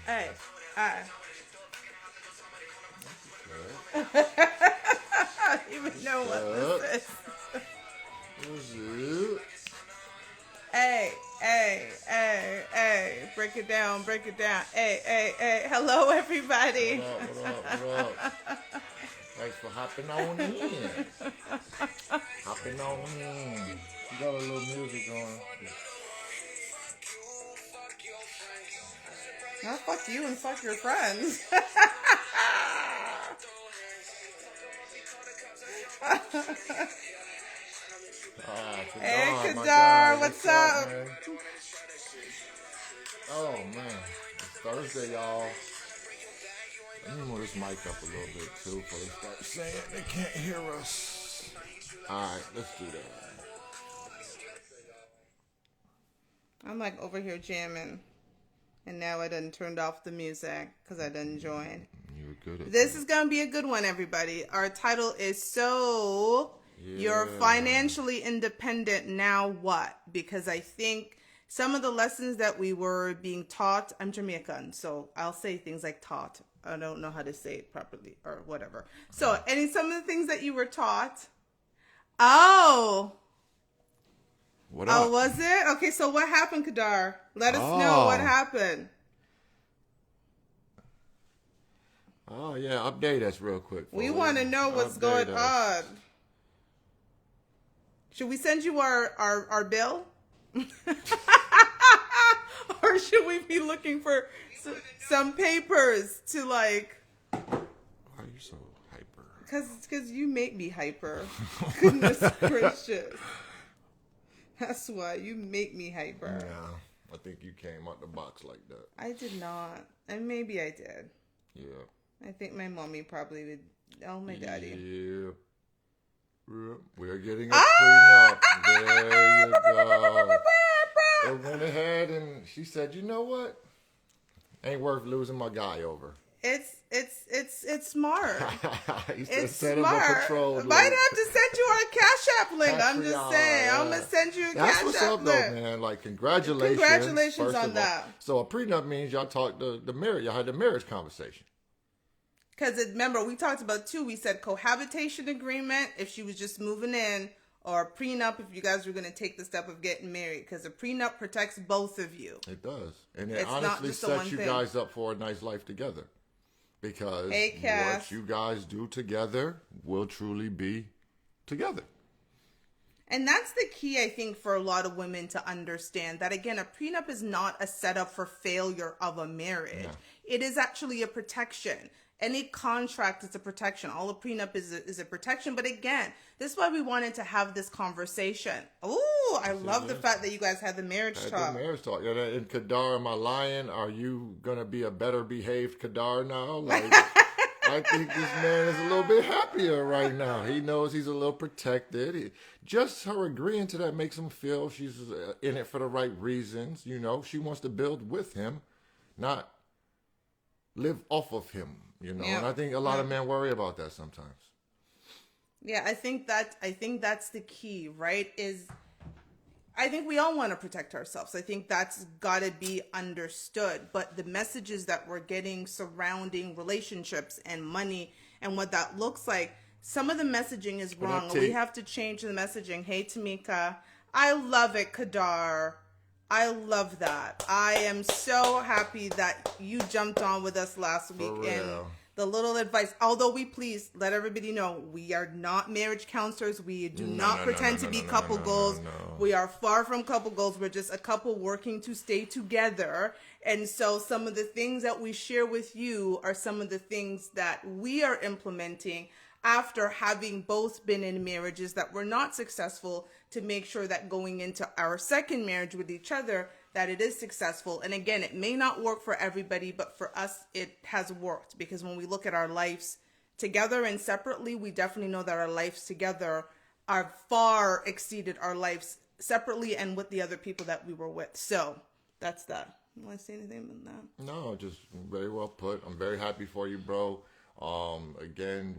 Hey, I Good. don't even know what Good. this is. What's it? Hey, hey, hey, hey. Break it down, break it down. Hey, hey, hey. Hello, What everybody. up? What up? What up? Thanks for hopping on in. Hopping on in. You got a little music going. Now fuck you and fuck your friends. Ah, Hey, Kadar, my guy. Kadar, what's What's up, up? man? Oh man, it's Thursday, y'all. Let me move this mic up a little bit too before they start saying they can't hear us. All right, let's do that. I'm like over here jamming, and now I done turned off the music because I done joined. You were good at This that. is gonna be a good one, everybody. Our title is So You're Yeah. Financially Independent Now What? Because I think some of the lessons that we were being taught, I'm Jamaican, so I'll say things like taught. I don't know how to say it properly or whatever. So, some of the things that you were taught. Oh, What oh, up? was it? Okay, so what happened, Kadar? Let us know what Oh. happened. Oh yeah, update us real quick. We Foley. want to know what's going Update on. us. Should we send you our bill? Or should we be looking for some papers to like, Why are you so hyper? because you make me hyper. Goodness gracious. That's why you make me hyper. Yeah, I think you came out the box like that. I did not. And maybe I did. Yeah. I think my mommy probably would. Oh, my daddy. Yeah. Yeah. We're getting a Ah! prenup. There you go. It went ahead and she said, you know what? Ain't worth losing my guy over. It's smart. He said, It's send him a smart. patrol Might link. have to send you our Cash App link. I'm just Patreon, saying. I'm yeah. gonna send you a That's Cash what's App up, though, link. man. Like, congratulations. Congratulations first on of all. that. So a prenup means y'all talked the marriage. Y'all had the marriage conversation. Because remember, we talked about two. We said cohabitation agreement if she was just moving in, or a prenup if you guys were going to take the step of getting married. Because a prenup protects both of you. It does, and it It's not honestly just the sets one you thing. guys up for a nice life together. Because Hey, Cass. what you guys do together will truly be together. And that's the key, I think, for a lot of women to understand that, again, a prenup is not a setup for failure of a marriage. No. It is actually a protection. Any contract is a protection. All a prenup is a protection. But again, this is why we wanted to have this conversation. Oh, I love the fact that you guys had the marriage Had talk. the marriage talk. And Kadar, am I lying? Are you gonna be a better behaved Kadar now? Like, I think this man is a little bit happier right now. He knows he's a little protected. Just her agreeing to that makes him feel she's in it for the right reasons. You know, she wants to build with him, not live off of him. You know, Yeah. and I think a lot of men worry about that sometimes. Yeah, I think that's the key, right? I think we all want to protect ourselves. I think that's got to be understood. But the messages that we're getting surrounding relationships and money and what that looks like, some of the messaging is wrong. We have to change the messaging. Hey, Tamika. I love it, Kadar. I love that. I am so happy that you jumped on with us last week. And real. the little advice, although we please let everybody know, we are not marriage counselors. We do not pretend to be couple goals. We are far from couple goals. We're just a couple working to stay together. And so some of the things that we share with you are some of the things that we are implementing after having both been in marriages that were not successful, to make sure that going into our second marriage with each other, that it is successful. And again, it may not work for everybody, but for us, it has worked, because when we look at our lives together and separately, we definitely know that our lives together are far exceeded our lives separately and with the other people that we were with. So that's that. You want to say anything about that? No, just very well put. I'm very happy for you, bro. Again,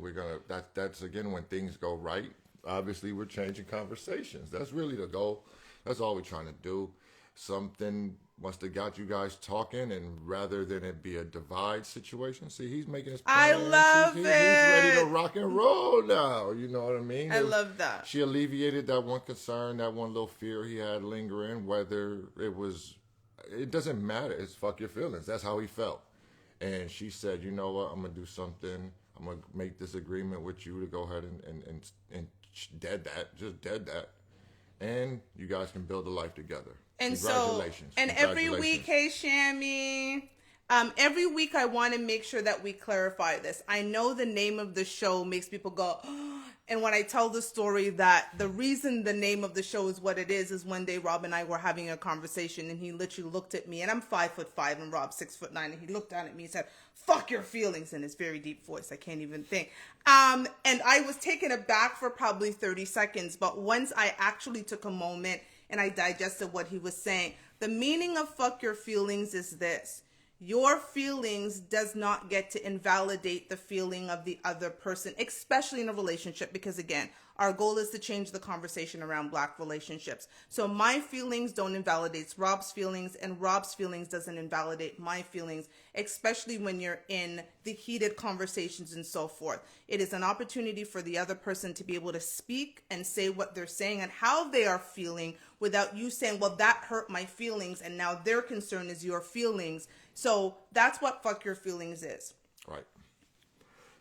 that's again when things go right. Obviously, we're changing conversations. That's really the goal. That's all we're trying to do. Something must have got you guys talking, and rather than it be a divide situation, see, he's making his I plans. love He's it. ready to rock and roll now. You know what I mean? I love that. She alleviated that one concern, that one little fear he had lingering, whether it doesn't matter. It's fuck your feelings. That's how he felt. And she said, you know what, I'm going to do something. I'm going to make this agreement with you to go ahead and dead that. And you guys can build a life together. And Congratulations. So, and every week, hey, Shammy, every week I want to make sure that we clarify this. I know the name of the show makes people go, and when I tell the story that the reason the name of the show is what it is one day Rob and I were having a conversation and he literally looked at me, and I'm 5'5" and Rob's 6'9", and he looked down at me and said, "Fuck your feelings," in his very deep voice. I can't even think. And I was taken aback for probably 30 seconds, but once I actually took a moment and I digested what he was saying, the meaning of fuck your feelings is this. Your feelings does not get to invalidate the feeling of the other person, especially in a relationship, because again, our goal is to change the conversation around Black relationships. So my feelings don't invalidate Rob's feelings, and Rob's feelings doesn't invalidate my feelings, especially when you're in the heated conversations and so forth. It is an opportunity for the other person to be able to speak and say what they're saying and how they are feeling without you saying, well, that hurt my feelings, and now their concern is your feelings. So that's what fuck your feelings is. Right.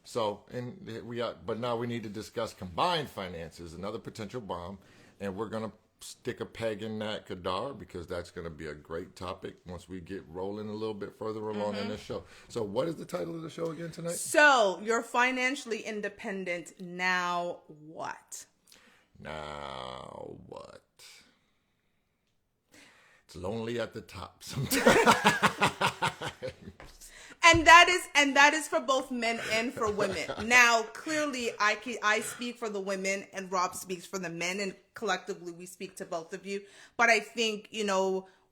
So, but now we need to discuss combined finances, another potential bomb, and we're going to stick a peg in that, Kadar, because that's going to be a great topic once we get rolling a little bit further along in this show. So what is the title of the show again tonight? So, you're financially independent. Now what? Now what? It's lonely at the top sometimes. And that is for both men and for women. Now, clearly, I speak for the women, and Rob speaks for the men, and collectively we speak to both of you. But I think,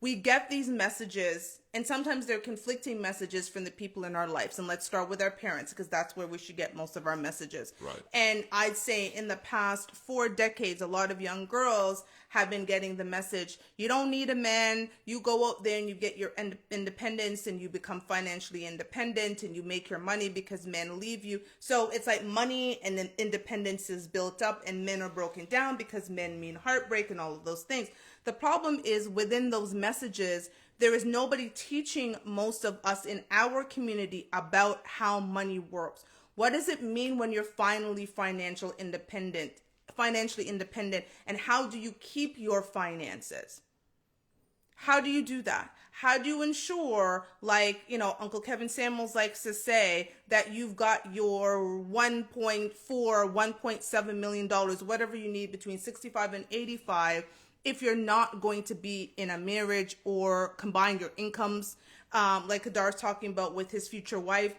we get these messages, and sometimes they're conflicting messages from the people in our lives. And let's start with our parents, because that's where we should get most of our messages. Right. And I'd say in the past 4 decades, a lot of young girls have been getting the message, you don't need a man, you go out there and you get your independence and you become financially independent and you make your money because men leave you. So it's like money and then independence is built up and men are broken down because men mean heartbreak and all of those things. The problem is within those messages, there is nobody teaching most of us in our community about how money works. What does it mean when you're financially independent, and how do you keep your finances? How do you do that? How do you ensure, Uncle Kevin Samuels likes to say, that you've got your $1.7 million, whatever you need between 65 and 85, if you're not going to be in a marriage or combine your incomes, like Kadar's talking about with his future wife?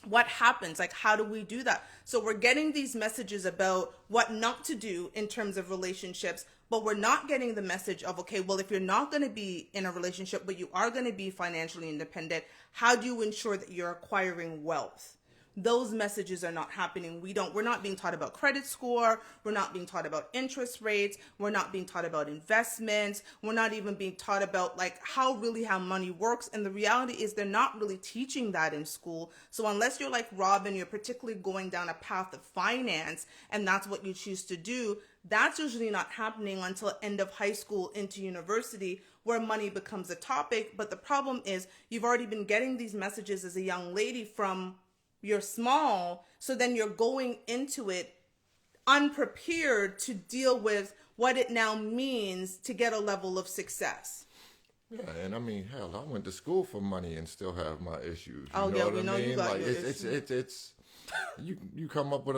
What happens? How do we do that? So we're getting these messages about what not to do in terms of relationships, but we're not getting the message of, okay, well, if you're not going to be in a relationship, but you are going to be financially independent, how do you ensure that you're acquiring wealth? Those messages are not happening. We're not being taught about credit score. We're not being taught about interest rates. We're not being taught about investments. We're not even being taught about how money works. And the reality is they're not really teaching that in school. So unless you're like Rob and you're particularly going down a path of finance and that's what you choose to do, that's usually not happening until end of high school into university, where money becomes a topic. But the problem is you've already been getting these messages as a young lady from you're small, so then you're going into it unprepared to deal with what it now means to get a level of success. Yeah, and I mean, hell, I went to school for money and still have my issues. We know you got your issues. It's you come up with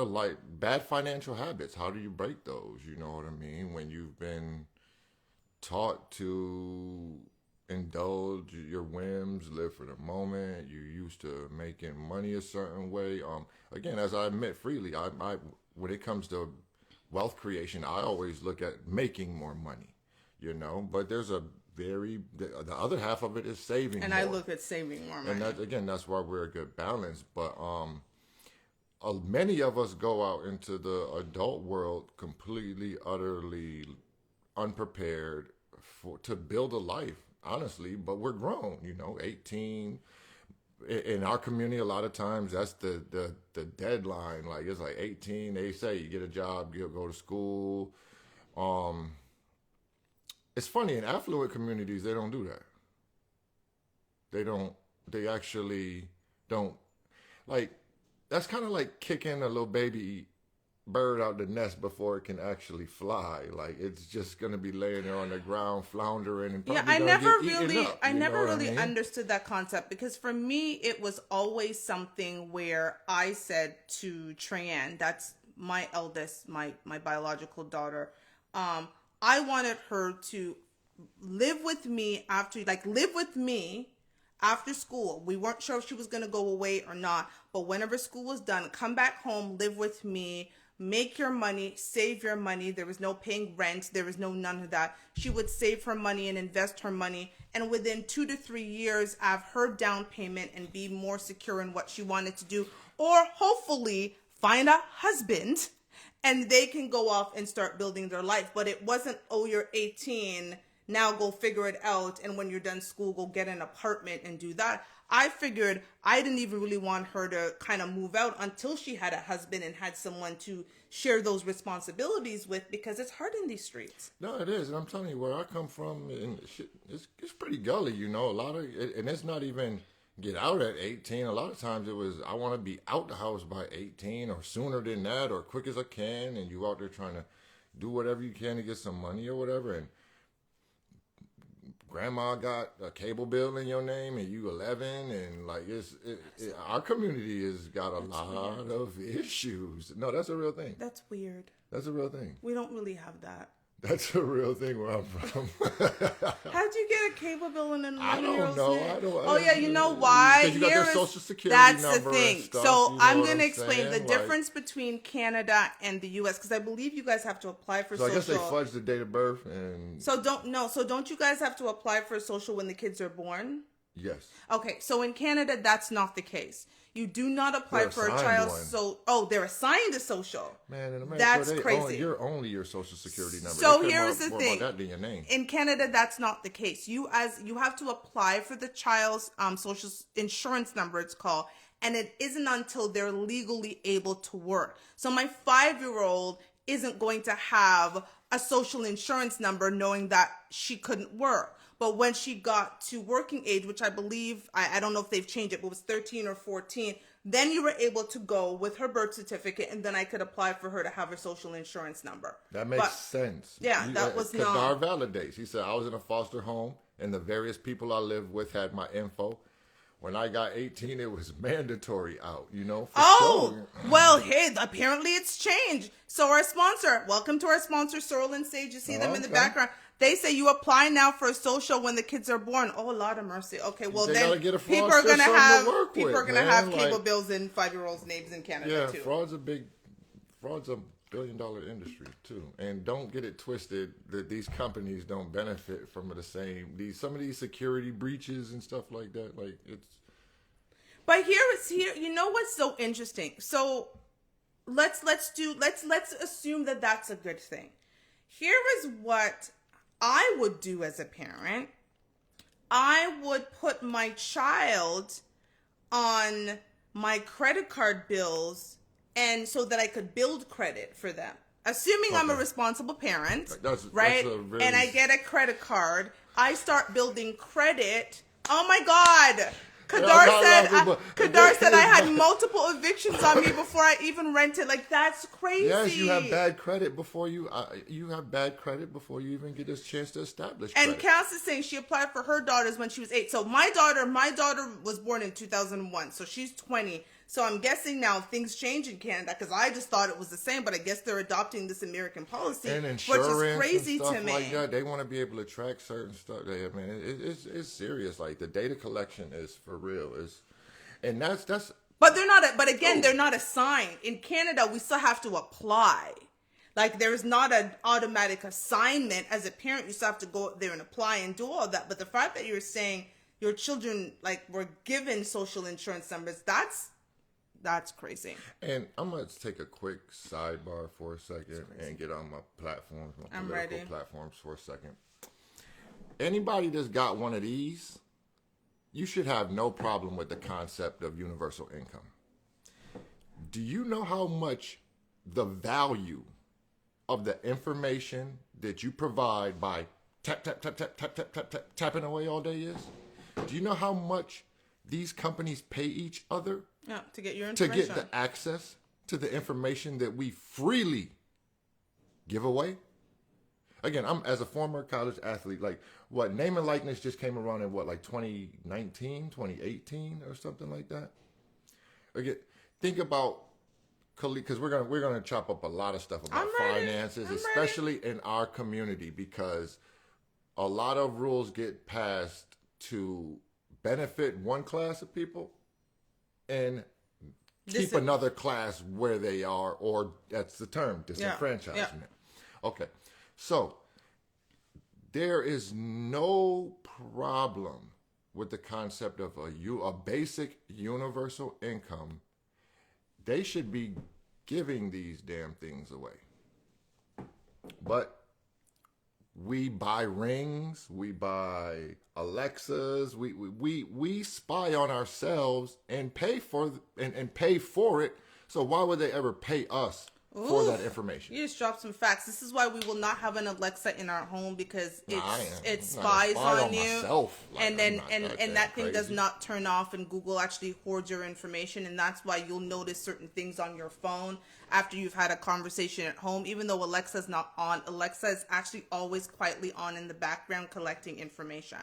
bad financial habits. How do you break those? You know what I mean? When you've been taught to indulge your whims, live for the moment. You're used to making money a certain way. Again, as I admit freely, I when it comes to wealth creation, I always look at making more money, But there's the other half of it is saving. And more. I look at saving more money. And that's why we're a good balance. But many of us go out into the adult world completely, utterly unprepared to build a life. honestly, but we're grown, 18. In our community, a lot of times that's the deadline. Like it's like 18. They say you get a job, you go to school. It's funny, in affluent communities, they don't do that. They actually don't. Like, that's kind of like kicking a little baby bird out the nest before it can actually fly. Like, it's just going to be laying there on the ground, floundering, and probably I never really understood that concept, because for me, it was always something where I said to Treyanne, that's my eldest, my biological daughter, I wanted her to live with me after school. We weren't sure if she was going to go away or not, but whenever school was done, come back home, live with me, make your money, save your money. There was no paying rent. There was none of that. She would save her money and invest her money. And within 2 to 3 years, have her down payment and be more secure in what she wanted to do, or hopefully find a husband and they can go off and start building their life. But it wasn't, oh, you're 18, now go figure it out, and when you're done school, go get an apartment and do that. I figured I didn't even really want her to kind of move out until she had a husband and had someone to share those responsibilities with, because it's hard in these streets. No, it is. And I'm telling you, where I come from, and it's pretty gully, a lot of it, and it's not even get out at 18. A lot of times it was, I want to be out the house by 18 or sooner than that, or quick as I can, and you out there trying to do whatever you can to get some money or whatever, and grandma got a cable bill in your name and you 11, and like our community has got a lot of issues. No, that's a real thing. That's weird. That's a real thing. We don't really have that. That's a real thing where I'm from. How'd you get a cable bill in an 11-year-old's I don't know. name? Oh, yeah, you know why? You got their social security that's number the thing. and stuff, so I'm going to what explain the saying? difference between Canada and the U.S., because I believe you guys have to apply for So social. I guess they fudged the date of birth and. So don't you guys have to apply for social when the kids are born? Yes. Okay, so in Canada, that's not the case. You do not apply They're for a assigned child. one. They're assigned a social. Man, in America, that's crazy. You're only your social security number. So here's the thing. About that than your name. In Canada, that's not the case. You have to apply for the child's social insurance number, it's called, and it isn't until they're legally able to work. So my 5-year-old isn't going to have a social insurance number knowing that she couldn't work. But when she got to working age, which I believe, I don't know if they've changed it, but it was 13 or 14, then you were able to go with her birth certificate, and then I could apply for her to have her social insurance number. That makes sense. Yeah, that was not. Kadar validates. He said, I was in a foster home, and the various people I lived with had my info. When I got 18, it was mandatory out, Sure. Well, hey, apparently it's changed. So our sponsor, welcome to our sponsor, Sorrel and Sage. You see them in the background. They say you apply now for a social when the kids are born. Oh, Lord of mercy. Okay, well then people are gonna have cable bills in 5-year-olds' names in Canada too. Fraud's a $1 billion industry too, and don't get it twisted that these companies don't benefit from some of these security breaches and stuff like that. Like it's. But here, you know what's so interesting? So let's assume that that's a good thing. Here is what I would do as a parent. I would put my child on my credit card bills, and so that I could build credit for them. Assuming I'm a responsible parent, right? And I get a credit card, I start building credit. Oh my God. Kadar said I had multiple evictions on me before I even rented. Like, that's crazy. Yes, you have bad credit before you even get this chance to establish credit. And Cass is saying she applied for her daughters when she was 8. So my daughter was born in 2001, so she's 20. So I'm guessing now things change in Canada, because I just thought it was the same, but I guess they're adopting this American policy, and insurance, which is crazy and stuff to me. Like that. They want to be able to track certain stuff. It's serious. Like the data collection is for real. But they're not. But again, they're not assigned. In Canada, we still have to apply. Like, there's not an automatic assignment. As a parent, you still have to go there and apply and do all that. But the fact that you're saying your children were given social insurance numbers, that's crazy. And I'm going to take a quick sidebar for a second and get on my platforms, political platforms for a second. anybody that's got one of these, you should have no problem with the concept of universal income. Do you know how much the value of the information that you provide by tapping away all day is? Do you know how much these companies pay each other to get your information, to get the access to the information that we freely give away? Again, I'm as a former college athlete, like what name and likeness just came around in what, like 2019, 2018 or something like that. Again, think about, because we're gonna chop up a lot of stuff about finances, especially in our community, because a lot of rules get passed to benefit one class of people and keep another class where they are, or that's the term, disenfranchisement. Yeah. Okay, so there is no problem with the concept of a basic universal income. They should be giving these damn things away. But we buy rings, we buy Alexas, we spy on ourselves and pay for it. So why would they ever pay us for that information? You just dropped some facts. This is why we will not have an Alexa in our home, because it spies on you, myself. And that thing does not turn off, and Google actually hoards your information, and that's why you'll notice certain things on your phone after you've had a conversation at home. Even though Alexa's not on, Alexa is actually always quietly on in the background collecting information.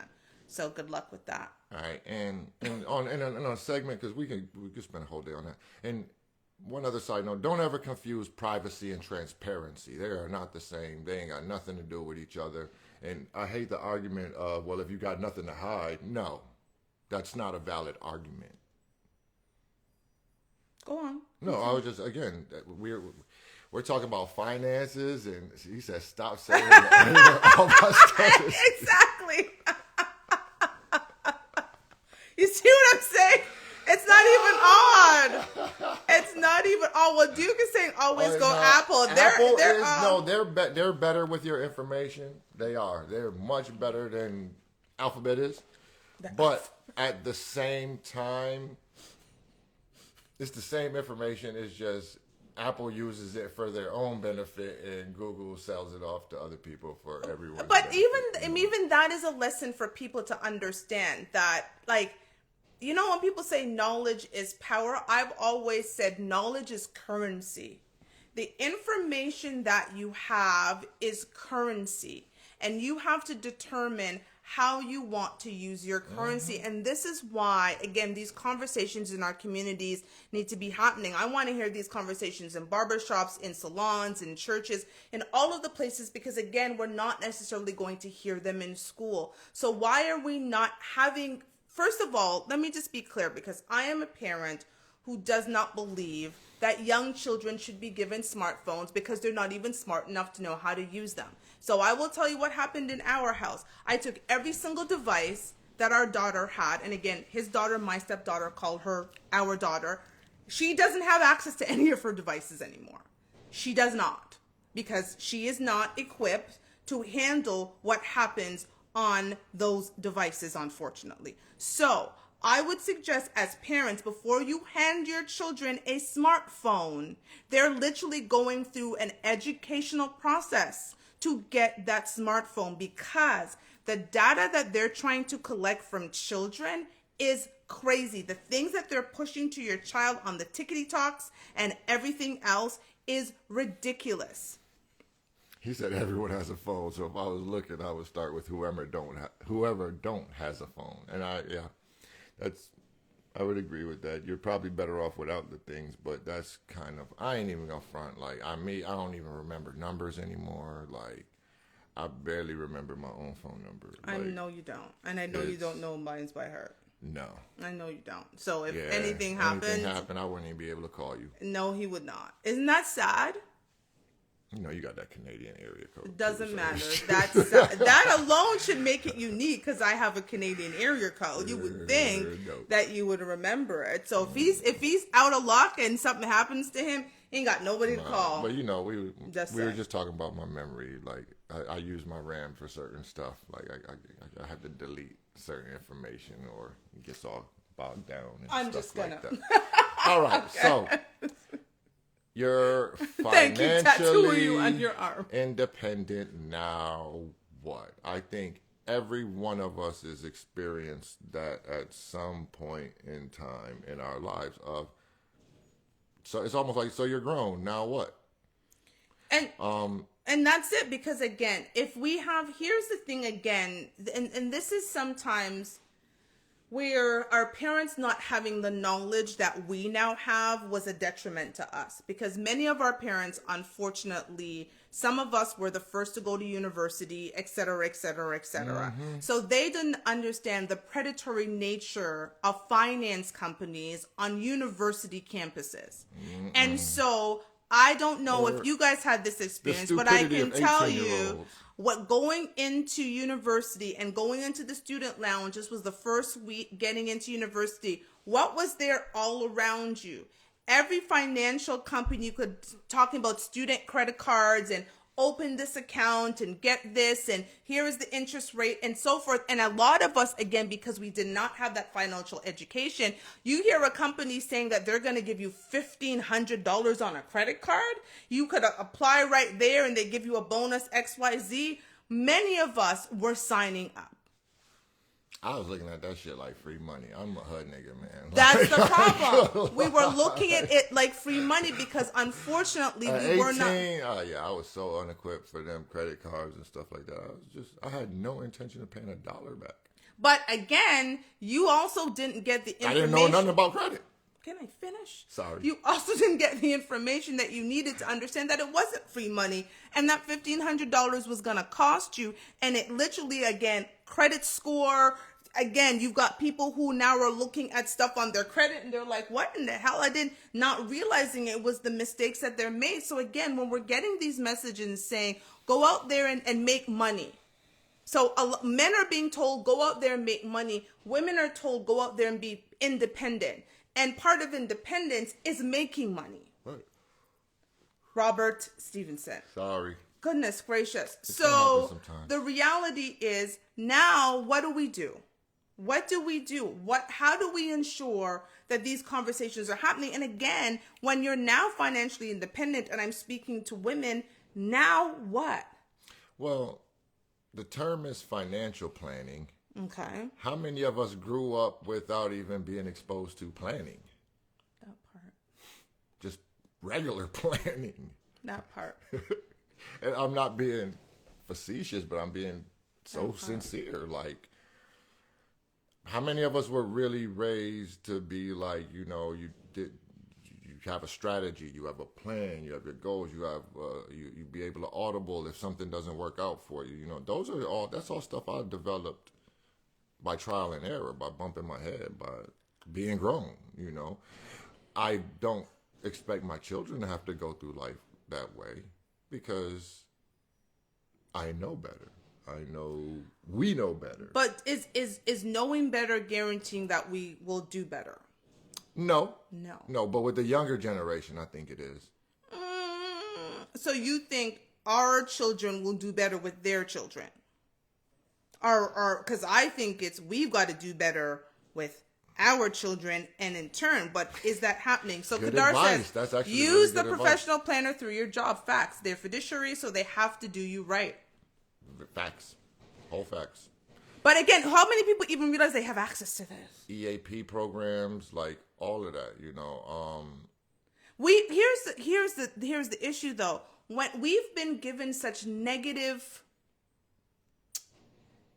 So good luck with that. All right, and on a segment, because we could spend a whole day on that. And one other side note, don't ever confuse privacy and transparency. They are not the same. They ain't got nothing to do with each other. And I hate the argument of, well, if you got nothing to hide. No, that's not a valid argument. Go on. No, I was just, again, we're talking about finances, and he said, stop saying that. All my stuff is, exactly. You see what I'm saying? It's not even on. It's not even on. Well, Duke is saying always go Apple. They're better with your information. They are. They're much better than Alphabet is. But at the same time, it's the same information. It's just Apple uses it for their own benefit, and Google sells it off to other people for everyone. But even that is a lesson for people to understand that, like, you know, when people say knowledge is power, I've always said knowledge is currency. The information that you have is currency, and you have to determine how you want to use your currency. Mm-hmm. And this is why, again, these conversations in our communities need to be happening. I want to hear these conversations in barbershops, in salons, in churches, in all of the places, because, again, we're not necessarily going to hear them in school. So why are we not having... First of all, let me just be clear, because I am a parent who does not believe that young children should be given smartphones because they're not even smart enough to know how to use them. So I will tell you what happened in our house. I took every single device that our daughter had, and again, his daughter, my stepdaughter, called her our daughter. She doesn't have access to any of her devices anymore. She does not, because she is not equipped to handle what happens on those devices, unfortunately. So I would suggest, as parents, before you hand your children a smartphone, they're literally going through an educational process to get that smartphone, because the data that they're trying to collect from children is crazy. The things that they're pushing to your child on the tickety talks and everything else is ridiculous. He said everyone has a phone, so if I was looking, I would start with whoever don't has a phone. And I would agree with that. You're probably better off without the things, but that's kind of, I ain't even gonna front. Like, I don't even remember numbers anymore. Like, I barely remember my own phone number. I know you don't, and I know you don't know mine by heart. No, I know you don't. So if anything happened, I wouldn't even be able to call you. No, he would not. Isn't that sad? You know, you got that Canadian area code. It doesn't matter. That alone should make it unique, because I have a Canadian area code. You would think that you would remember it. So if he's out of luck and something happens to him, Ain't got nobody to call. But you know, we Just were saying. just talking about my memory. Like I use my RAM for certain stuff. Like I have to delete certain information or it gets all bogged down. And I'm stuff just gonna. Like that. All right, so you're Thank you, tattoo financially you on your arm. independent now. What? I think every one of us has experienced that at some point in time in our lives. So it's almost like, so you're grown now. What? And that's it, because again, if we have, here's the thing again, and this is sometimes where our parents not having the knowledge that we now have was a detriment to us, because many of our parents, unfortunately, some of us were the first to go to university, et cetera, et cetera, et cetera. Mm-hmm. So they didn't understand the predatory nature of finance companies on university campuses. Mm-hmm. And so I don't know if you guys had this experience, but I can tell you what going into university and going into the student lounge, this was the first week getting into university, what was there all around you? Every financial company you could, talking about student credit cards and open this account and get this and here is the interest rate and so forth. And a lot of us, again, because we did not have that financial education, you hear a company saying that they're going to give you $1,500 on a credit card. You could apply right there and they give you a bonus XYZ. Many of us were signing up. I was looking at that shit like free money. I'm a HUD nigga, man. That's the problem. We were looking at it like free money because unfortunately we were not. Yeah, I was so unequipped for them credit cards and stuff like that. I had no intention of paying $1 back. But again, you also didn't get the information. I didn't know nothing about credit. Can I finish? Sorry. You also didn't get the information that you needed to understand that it wasn't free money and that $1,500 was going to cost you. And it literally, again, credit score. Again, you've got people who now are looking at stuff on their credit and they're like, what in the hell? I did not realizing it was the mistakes that they're made. So again, when we're getting these messages saying, go out there and make money. So men are being told, go out there and make money. Women are told, go out there and be independent. And part of independence is making money. Right. Robert Stevenson. Sorry. Goodness gracious. So the reality is now what do? What do we do? How do we ensure that these conversations are happening? And again, when you're now financially independent, and I'm speaking to women, now what? Well, the term is financial planning. Okay. How many of us grew up without even being exposed to planning? That part. Just regular planning. That part. And I'm not being facetious, but I'm being so sincere. Like, how many of us were really raised to be like, you have a strategy, you have a plan, you have your goals, you have you be able to audible if something doesn't work out for you. That's all stuff I developed by trial and error, by bumping my head, by being grown. I don't expect my children to have to go through life that way because I know better. I know we know better. But is knowing better guaranteeing that we will do better? No. But with the younger generation, I think it is. So you think our children will do better with their children? Or because I think we've got to do better with our children and in turn, but is that happening? So good Kadar advice. says, that's actually use really the professional planner through your job. Facts. They're fiduciary, so they have to do you right. Facts. Whole facts. But again, how many people even realize they have access to this? EAP programs, like all of that, Here's the issue though. When we've been given such negative,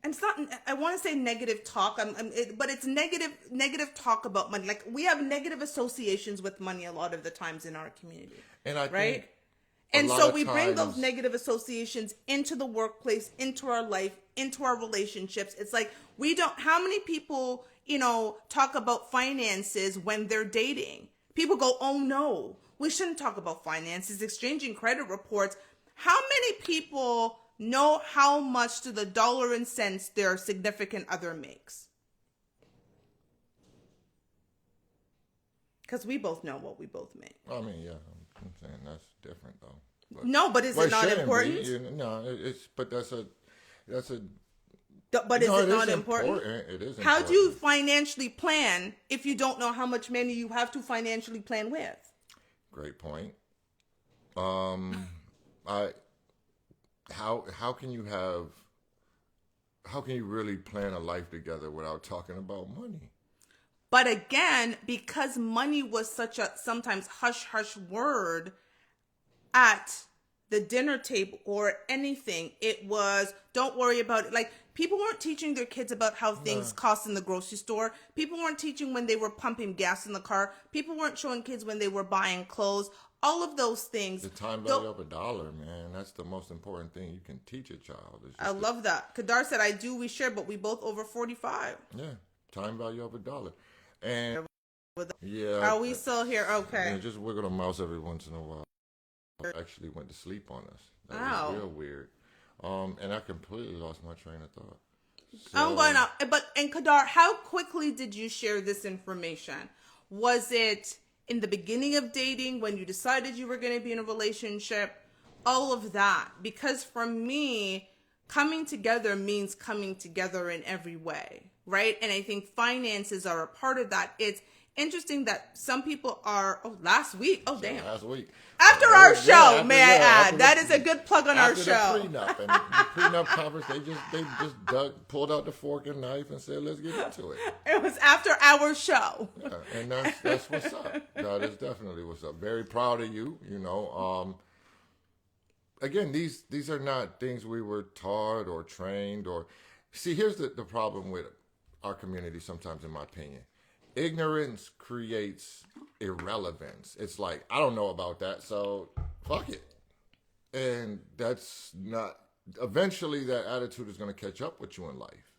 and it's not, I want to say negative talk, but it's negative talk about money. Like we have negative associations with money a lot of the times in our community. And I right? think and so we bring those negative associations into the workplace, into our life, into our relationships. It's like how many people, talk about finances when they're dating? People go, oh no, we shouldn't talk about finances, exchanging credit reports. How many people know how much to the dollar and cents their significant other makes? Because we both know what we both make. I mean, yeah. I'm saying that's different though. But, No, but is it not important? No, it's but that's a But is it not important? It is. How do you financially plan if you don't know how much money you have to financially plan with? Great point. How can you really plan a life together without talking about money? But again, because money was such a sometimes hush word at the dinner table or anything, it was, don't worry about it. Like, people weren't teaching their kids about how things cost in the grocery store. People weren't teaching when they were pumping gas in the car. People weren't showing kids when they were buying clothes. All of those things. The time value of $1, man. That's the most important thing you can teach a child. I love that. Kadar said, I do, we share, but we both over 45. Yeah, time value of $1. And yeah. Are we still here? Okay. Yeah, just wiggle the mouse every once in a while. Actually went to sleep on us. That was real weird. And I completely lost my train of thought. So, I'm going out. And Kadar, how quickly did you share this information? Was it in the beginning of dating when you decided you were going to be in a relationship? All of that. Because for me, coming together means coming together in every way, right? And I think finances are a part of that. It's interesting that some people are, last week. After our show, may I add. That is a good plug on our show. After the prenup. And the prenup conference, they just pulled out the fork and knife and said, let's get into it. It was after our show. Yeah, and that's what's up. That is definitely what's up. Very proud of you, Again, these are not things we were taught or trained or... See, here's the problem with our community sometimes, in my opinion. Ignorance creates irrelevance. It's like, I don't know about that, so fuck it. And that's not... Eventually, that attitude is going to catch up with you in life.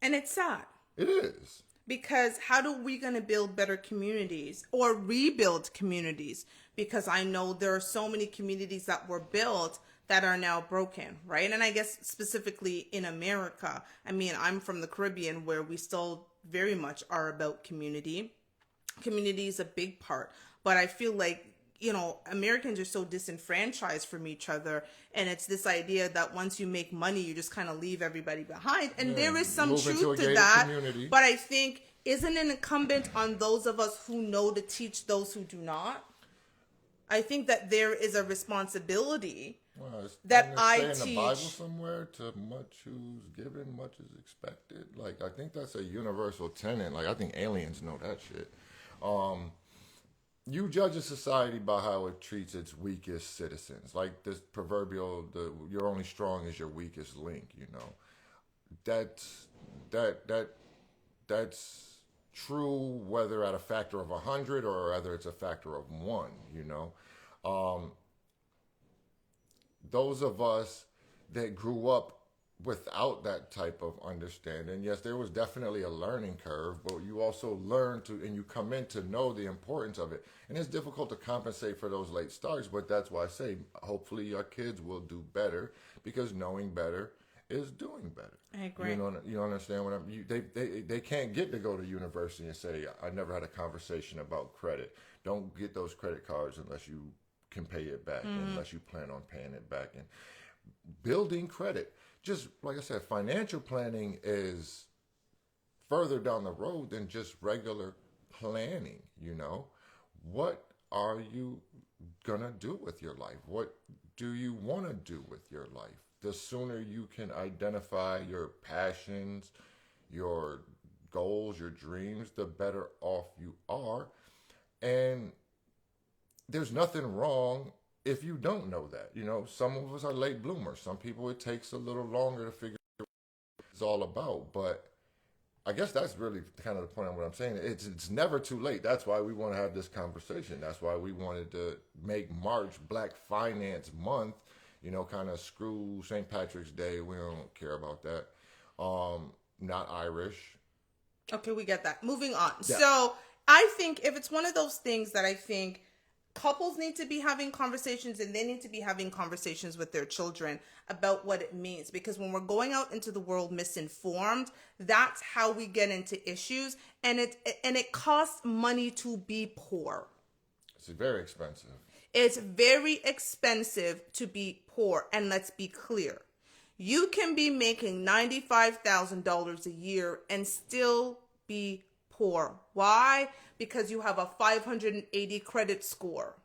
And it's sad. It is. Because how are we going to build better communities or rebuild communities? Because I know there are so many communities that were built that are now broken, right? And I guess specifically in America, I mean, I'm from the Caribbean where we still very much are about community. Community is a big part, but I feel like, Americans are so disenfranchised from each other. And it's this idea that once you make money, you just kind of leave everybody behind. And there is some truth to that. Community. But I think, isn't it incumbent on those of us who know to teach those who do not? I think that there is a responsibility that I teach. In the Bible somewhere, to much who's given, much is expected. Like, I think that's a universal tenet. Like, I think aliens know that shit. You judge a society by how it treats its weakest citizens. Like this proverbial, you're only strong as your weakest link, That's true whether at a factor of 100 or whether it's a factor of 1, Those of us that grew up without that type of understanding, yes, there was definitely a learning curve, but you also learn and you come in to know the importance of it. And it's difficult to compensate for those late starts, but that's why I say, hopefully your kids will do better, because knowing better is doing better. I agree. You understand what they can't get to go to university and say, I never had a conversation about credit. Don't get those credit cards unless you can pay it back, unless you plan on paying it back. And building credit. Just like I said, financial planning is further down the road than just regular planning, What are you going to do with your life? What do you want to do with your life? The sooner you can identify your passions, your goals, your dreams, the better off you are. And there's nothing wrong if you don't know that. Some of us are late bloomers. Some people, it takes a little longer to figure out what it's all about. But I guess that's really kind of the point of what I'm saying. It's never too late. That's why we want to have this conversation. That's why we wanted to make March Black Finance Month, kind of screw St. Patrick's Day. We don't care about that. Not Irish. Okay, we get that. Moving on. Yeah. So I think if it's one of those things that I think couples need to be having conversations, and they need to be having conversations with their children about what it means, because when we're going out into the world misinformed, that's how we get into issues, and it costs money to be poor. It's very expensive. It's very expensive to be poor, and let's be clear. You can be making $95,000 a year and still be poor. Why? Because you have a 580 credit score.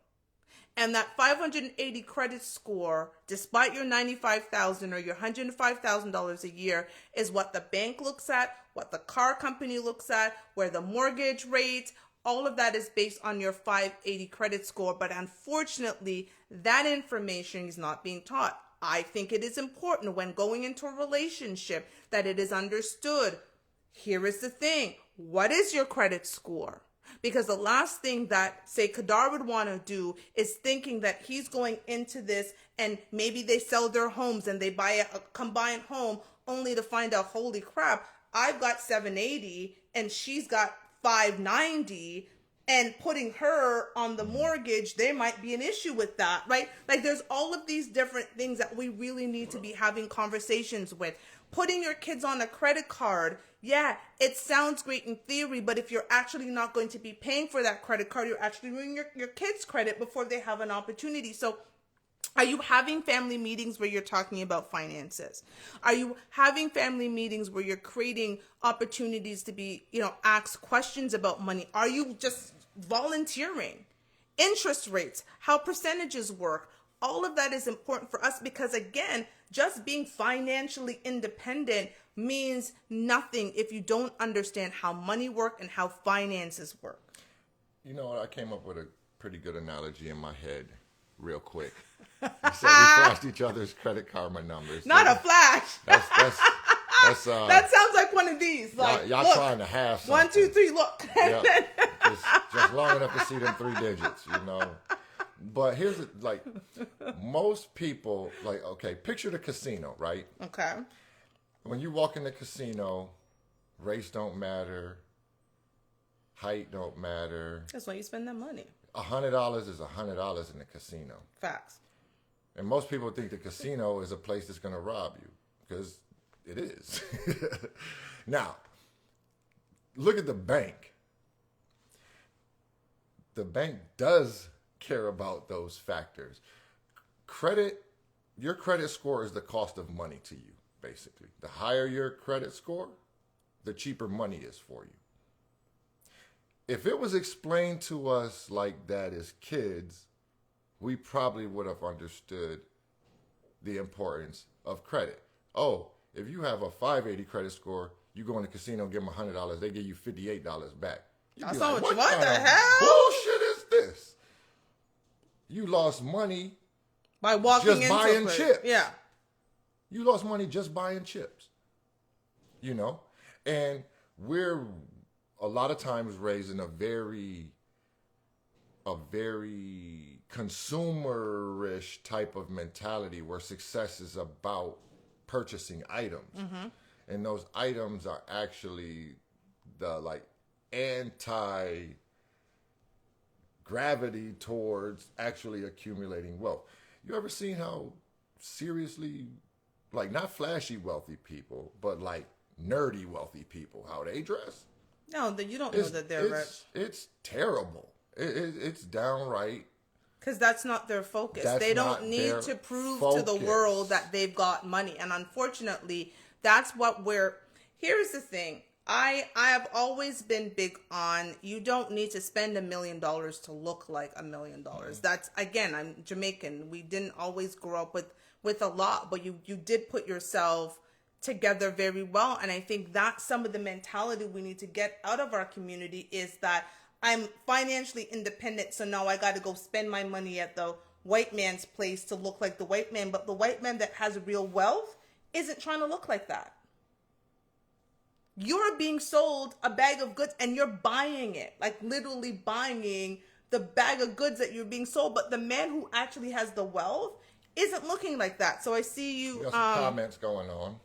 And that 580 credit score, despite your $95,000 or your $105,000 a year, is what the bank looks at, what the car company looks at, where the mortgage rate, all of that is based on your 580 credit score. But unfortunately, that information is not being taught. I think it is important when going into a relationship that it is understood. Here is the thing. What is your credit score? Because the last thing that, say, Kedar would want to do is thinking that he's going into this and maybe they sell their homes and they buy a combined home only to find out, holy crap, I've got 780 and she's got 590, and putting her on the mortgage, there might be an issue with that, right? Like, there's all of these different things that we really need to be having conversations with. Putting your kids on a credit card, yeah, it sounds great in theory, but if you're actually not going to be paying for that credit card, you're actually ruining your kids' credit before they have an opportunity. So are you having family meetings where you're talking about finances? Are you having family meetings where you're creating opportunities to be, ask questions about money? Are you just volunteering? Interest rates, how percentages work, all of that is important for us, because again, just being financially independent means nothing if you don't understand how money works and how finances work. You know what? I came up with a pretty good analogy in my head real quick. We said we flashed each other's credit karma numbers. Not a flash. That's that sounds like one of these. Like, y'all look, trying to have something. 1, 2, 3, look. Yep. just long enough to see them 3 digits, But here's most people, okay, picture the casino, right? Okay. When you walk in the casino, race don't matter, height don't matter. That's why you spend that money. $100 is $100 in the casino. Facts. And most people think the casino is a place that's going to rob you, because it is. Now, look at the bank. The bank does care about those factors. Your credit score is the cost of money to you, basically. The higher your credit score, the cheaper money is for you. If it was explained to us like that as kids, we probably would have understood the importance of credit. Oh, if you have a 580 credit score, you go in the casino, give them $100, they give you $58 back. That's not what the hell? Bullshit is this? You lost money by walking just into buying chips. Yeah. You lost money just buying chips. And we're a lot of times raised in a very consumerish type of mentality where success is about purchasing items. Mm-hmm. And those items are actually the anti-gravity towards actually accumulating wealth. You ever seen how seriously, not flashy wealthy people, but nerdy wealthy people, how they dress? No, you don't know that they're rich. It's terrible. It's downright. Because that's not their focus. They don't need to prove to the world that they've got money. And unfortunately, that's what here's the thing. I have always been big on, you don't need to spend $1 million to look like $1 million. Mm-hmm. That's, again, I'm Jamaican. We didn't always grow up with a lot, but you did put yourself together very well. And I think that's some of the mentality we need to get out of our community, is that I'm financially independent, so now I got to go spend my money at the white man's place to look like the white man. But the white man that has real wealth isn't trying to look like that. You're being sold a bag of goods and you're buying it, literally buying the bag of goods that you're being sold. But the man who actually has the wealth isn't looking like that. So I see you. We got some comments going on.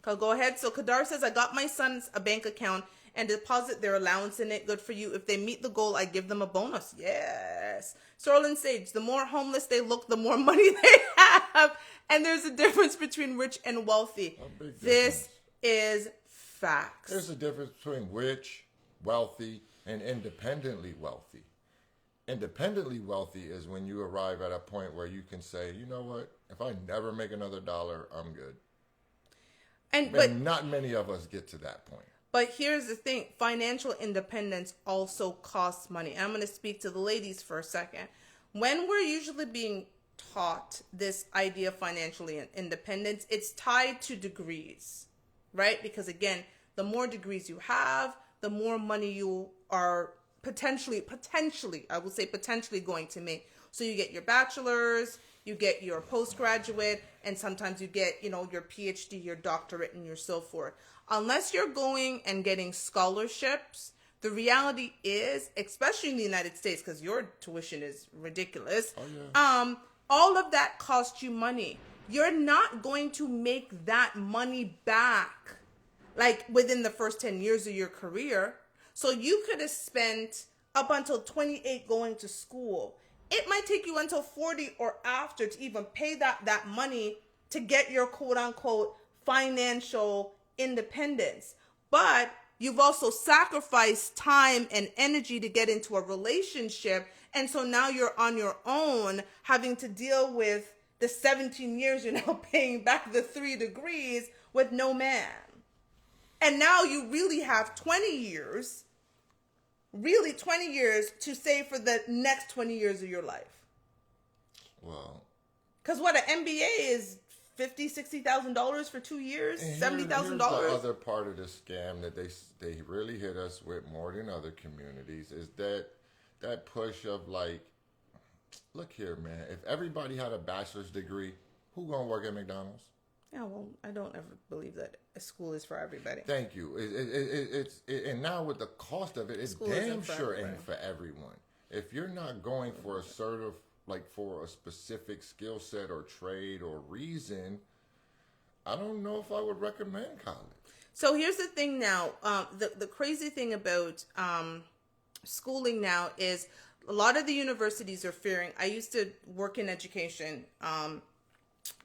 Go ahead. So Kedar says, I got my son's a bank account and deposit their allowance in it, good for you. If they meet the goal, I give them a bonus. Yes. Sterling Sage, the more homeless they look, the more money they have. And there's a difference between rich and wealthy. This is facts. There's a difference between rich, wealthy, and independently wealthy. Independently wealthy is when you arrive at a point where you can say, you know what, if I never make another dollar, I'm good. But not many of us get to that point. But here's the thing, financial independence also costs money. And I'm going to speak to the ladies for a second. When we're usually being taught this idea of financial independence, it's tied to degrees, right? Because again, the more degrees you have, the more money you are potentially, I will say potentially going to make. So you get your bachelor's, you get your postgraduate, and sometimes you get, your PhD, your doctorate, and your so forth. Unless you're going and getting scholarships, the reality is, especially in the United States, because your tuition is ridiculous, all of that costs you money. You're not going to make that money back, like within the first 10 years of your career. So you could have spent up until 28 going to school. It might take you until 40 or after to even pay that money to get your quote unquote financial independence. But you've also sacrificed time and energy to get into a relationship. And so now you're on your own having to deal with the 17 years you're now paying back the 3 degrees with no man. And now you really have 20 years to save for the next 20 years of your life. Well, because what, an MBA is $50,000, $60,000 for 2 years, $70,000. The other part of the scam that they really hit us with more than other communities is that push of like, look here, man. If everybody had a bachelor's degree, who gonna work at McDonald's? Yeah, well, I don't ever believe that a school is for everybody. Thank you. And now with the cost of it, it's damn sure ain't for everyone. If you're not going for for a specific skill set or trade or reason, I don't know if I would recommend college. So here's the thing now. The crazy thing about schooling now is a lot of the universities are fearing. I used to work in education.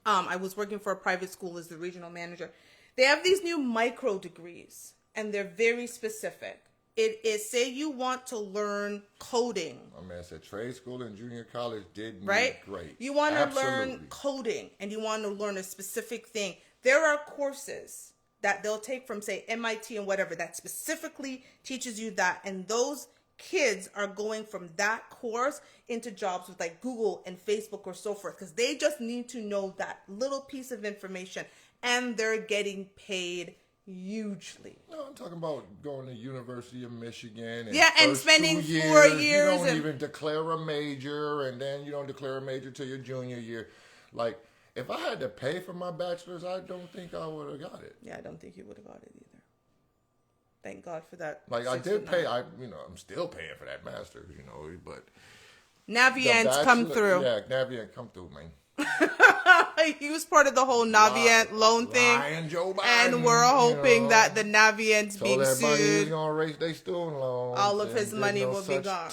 I was working for a private school as the regional manager. They have these new micro degrees, and they're very specific. It is, say you want to learn coding. I mean, I said trade school and junior college did me great. You want to learn coding, and you want to learn a specific thing. There are courses that they'll take from, say, MIT and whatever, that specifically teaches you that, and those kids are going from that course into jobs with like Google and Facebook or so forth, because they just need to know that little piece of information, and they're getting paid hugely. No, I'm talking about going to University of Michigan and spending 4 years. You don't even declare a major, and then you don't declare a major till your junior year. Like, if I had to pay for my bachelor's, I don't think I would have got it. Yeah, I don't think you would have got it either. Thank God for that. Like, I did pay, I'm still paying for that master's, but... Navient come through. Yeah, Navient come through, man. He was part of the whole Navient loan thing. Lying Joe Biden, and we're hoping that the Navient's being sued. He's going to raise their student loans. All of his money will be gone.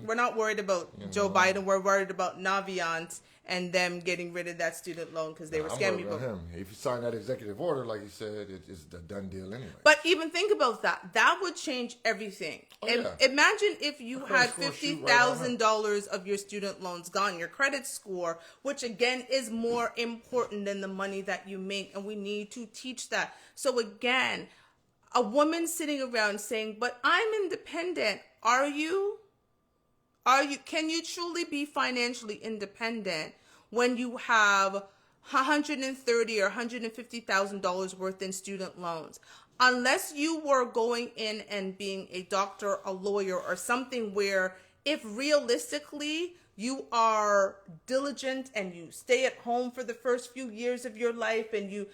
We're not worried about Joe Biden. We're worried about Navient and them getting rid of that student loan because they were scamming people. If you sign that executive order, like he said, it's a done deal anyway. But even think about that. That would change everything. Imagine if you had $50,000 of your student loans gone, your credit score, which again is more important than the money that you make. And we need to teach that. So again, a woman sitting around saying, but I'm independent. Are you? Can you truly be financially independent when you have $130,000 or $150,000 worth in student loans? Unless you were going in and being a doctor, a lawyer, or something where if realistically you are diligent and you stay at home for the first few years of your life and you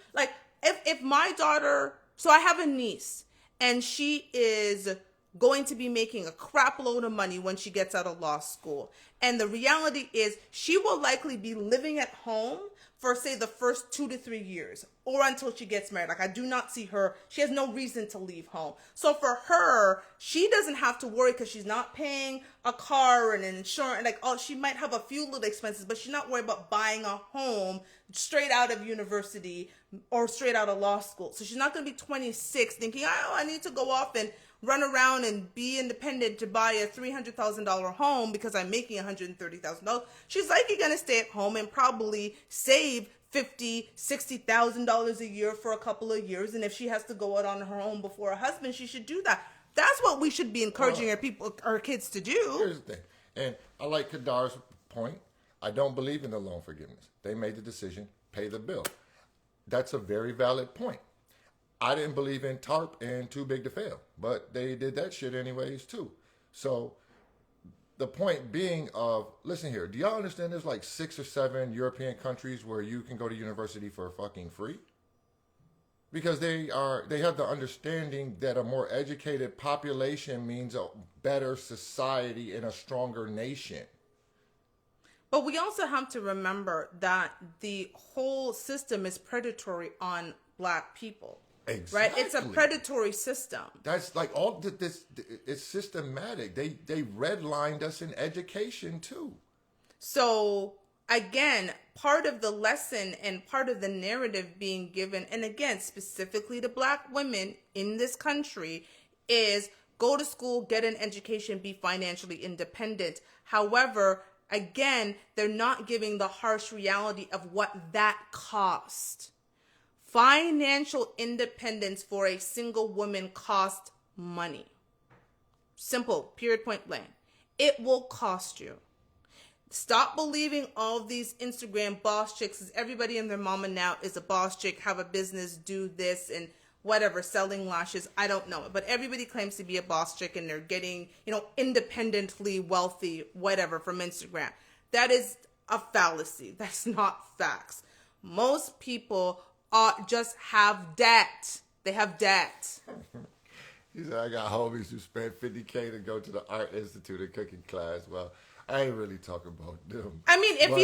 if my daughter, so I have a niece and she is going to be making a crap load of money when she gets out of law school. And the reality is she will likely be living at home for say the first 2 to 3 years or until she gets married. Like I do not see her, she has no reason to leave home. So for her, she doesn't have to worry because she's not paying a car and an insurance. Like, oh, she might have a few little expenses, but she's not worried about buying a home straight out of university or straight out of law school. So she's not going to be 26 thinking, oh, I need to go off and run around and be independent to buy a $300,000 home because I'm making $130,000. She's likely going to stay at home and probably save $50,000, $60,000 a year for a couple of years. And if she has to go out on her own before her husband, she should do that. That's what we should be encouraging our kids to do. Here's the thing. And I like Kadar's point. I don't believe in the loan forgiveness. They made the decision, pay the bill. That's a very valid point. I didn't believe in TARP and Too Big to Fail, but they did that shit anyways too. So the point being of, listen here, do y'all understand there's like 6 or 7 European countries where you can go to university for fucking free? Because they have the understanding that a more educated population means a better society and a stronger nation. But we also have to remember that the whole system is predatory on Black people. Exactly. Right? It's a predatory system. That's like all this. It's systematic. They redlined us in education too. So again, part of the lesson and part of the narrative being given, and again, specifically to Black women in this country, is go to school, get an education, be financially independent. However, again, they're not giving the harsh reality of what that cost. Financial independence for a single woman costs money. Simple, period, point blank. It will cost you. Stop believing all of these Instagram boss chicks, because everybody and their mama now is a boss chick, have a business, do this and whatever, selling lashes. I don't know it, but everybody claims to be a boss chick and they're getting, independently wealthy, whatever, from Instagram. That is a fallacy. That's not facts. Most people just have debt. They have debt. He said, I got homies who spent $50K to go to the Art Institute and cooking class. Well, I ain't really talking about them. I mean, if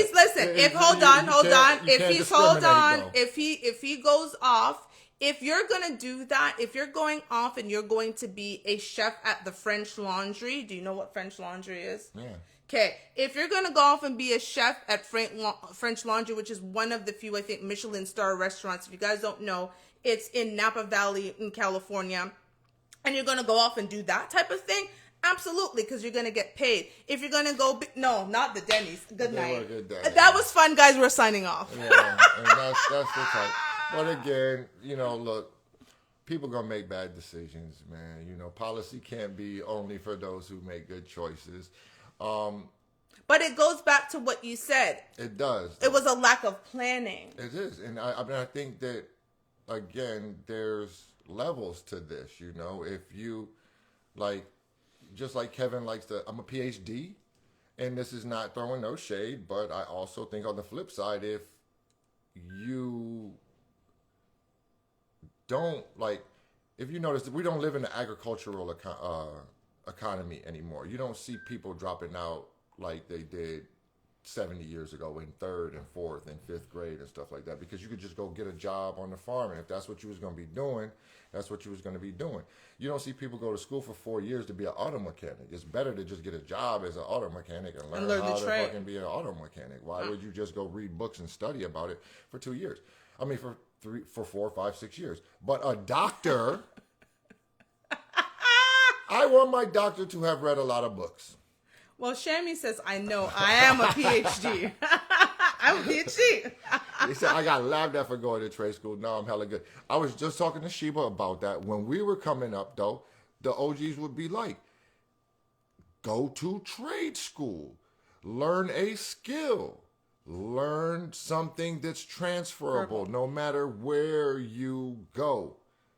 he goes off, if you're going to do that, if you're going off and you're going to be a chef at the French Laundry, do you know what French Laundry is? Yeah. Okay, if you're going to go off and be a chef at French Laundry, which is one of the few, I think, Michelin star restaurants, if you guys don't know, it's in Napa Valley in California, and you're going to go off and do that type of thing, absolutely, because you're going to get paid. If you're going to go, no, not the Denny's. Good night. That was fun, guys. We're signing off. Yeah, and that's the type. But again, look, people going to make bad decisions, man. Policy can't be only for those who make good choices. But it goes back to what you said. It does. It was a lack of planning. It is. And I think that, again, there's levels to this, if you just like Kevin likes I'm a PhD, and this is not throwing no shade, but I also think on the flip side, if you don't if you notice that we don't live in an agricultural economy anymore. You don't see people dropping out like they did 70 years ago in 3rd and 4th and 5th grade and stuff like that, because you could just go get a job on the farm, and if that's what you was going to be doing, that's what you was going to be doing. You don't see people go to school for 4 years to be an auto mechanic. It's better to just get a job as an auto mechanic and learn how to fucking be an auto mechanic. Why would you just go read books and study about it for 2 years? I mean, for 4, 5, 6 years. But a doctor, I want my doctor to have read a lot of books. Well, Shammy says, I know, I am a PhD. I'm a PhD. He said, I got laughed at for going to trade school. Now I'm hella good. I was just talking to Sheba about that. When we were coming up, though, the OGs would be like, go to trade school. Learn a skill. Learn something that's transferable no matter where you go.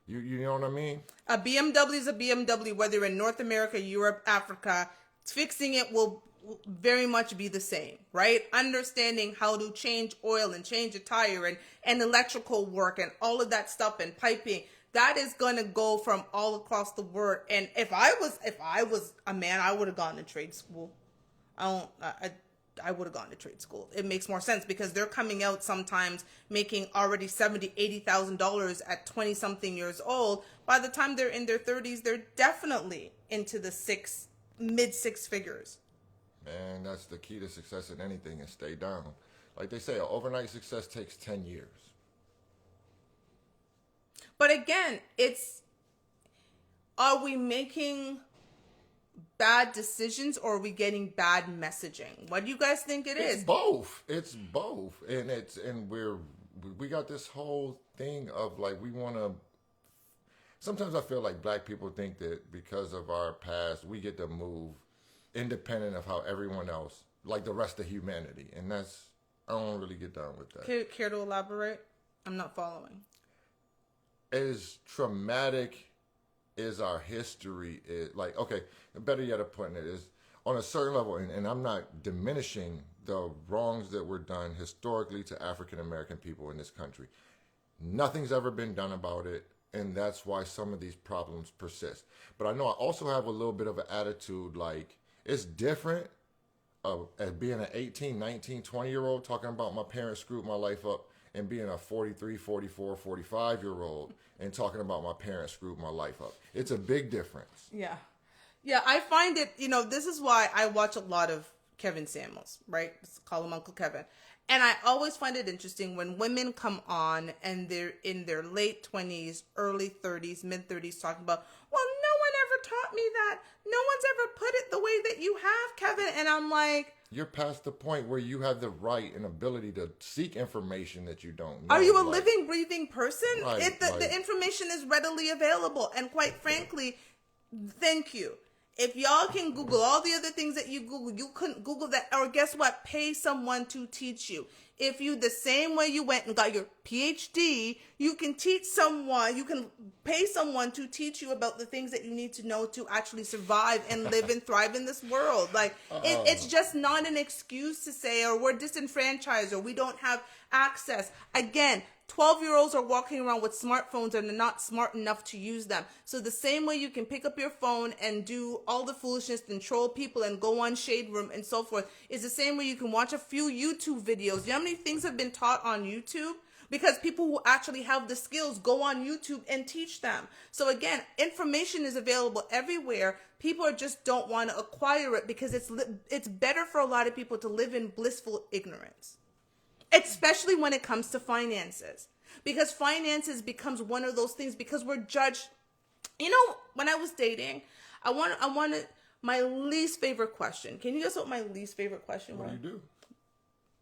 You know what I mean? A BMW is a BMW, whether you're in North America, Europe, Africa. Fixing it will very much be the same, right? Understanding how to change oil and change a tire and electrical work and all of that stuff and piping, that is going to go from all across the world. And if I was a man, I would have gone to trade school. I would have gone to trade school. It makes more sense because they're coming out sometimes making already $70,000-$80,000 at 20 something years old. By the time they're in their 30s, they're definitely into the mid six figures. Man, that's the key to success in anything, is stay down. Like they say, an overnight success takes 10 years. But again, are we making bad decisions or are we getting bad messaging? What do you guys think It's both. It's both. And we got this whole thing of like, we want to, sometimes I feel like black people think that because of our past, we get to move independent of how everyone else, like the rest of humanity. And I don't really get down with that. Care to elaborate? I'm not following. As traumatic as our history is, like, okay, better yet of putting it is, on a certain level, and I'm not diminishing the wrongs that were done historically to African American people in this country. Nothing's ever been done about it, and that's why some of these problems persist. But I know I also have a little bit of an attitude, like, it's different as being an 18, 19, 20-year-old talking about my parents screwed my life up, and being a 43, 44, 45-year-old and talking about my parents screwed my life up. It's a big difference. Yeah. Yeah, I find it, this is why I watch a lot of Kevin Samuels, right? Let's call him Uncle Kevin. And I always find it interesting when women come on and they're in their late 20s, early 30s, mid 30s talking about, well, no one ever taught me that. No one's ever put it the way that you have, Kevin. And I'm like, you're past the point where you have the right and ability to seek information that you don't know. Are you a living, breathing person? Right, the information is readily available. And quite frankly, thank you. If y'all can Google all the other things that you Google, you couldn't Google that. Or guess what? Pay someone to teach you. If you, the same way you went and got your PhD, you can teach someone, you can pay someone to teach you about the things that you need to know to actually survive and live and thrive in this world. Like, it's just not an excuse to say, or we're disenfranchised, or we don't have access. Again, 12-year-olds are walking around with smartphones and they're not smart enough to use them. So the same way you can pick up your phone and do all the foolishness and troll people and go on Shade Room and so forth is the same way you can watch a few YouTube videos. You know how many things have been taught on YouTube? Because people who actually have the skills go on YouTube and teach them. So again, information is available everywhere. People just don't want to acquire it because it's better for a lot of people to live in blissful ignorance. Especially when it comes to finances, because finances becomes one of those things because we're judged. When I was dating, I wanted my least favorite question. Can you guess what my least favorite question was? What do you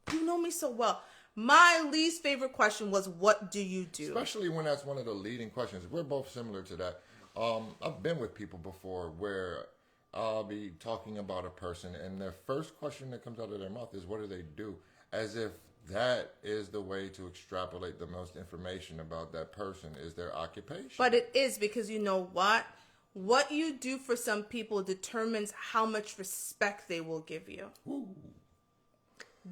do? You know me so well. My least favorite question was, what do you do? Especially when that's one of the leading questions. We're both similar to that. I've been with people before where I'll be talking about a person and their first question that comes out of their mouth is, what do they do? As if that is the way to extrapolate the most information about that person is their occupation. But it is, because you know what? What you do for some people determines how much respect they will give you. Ooh.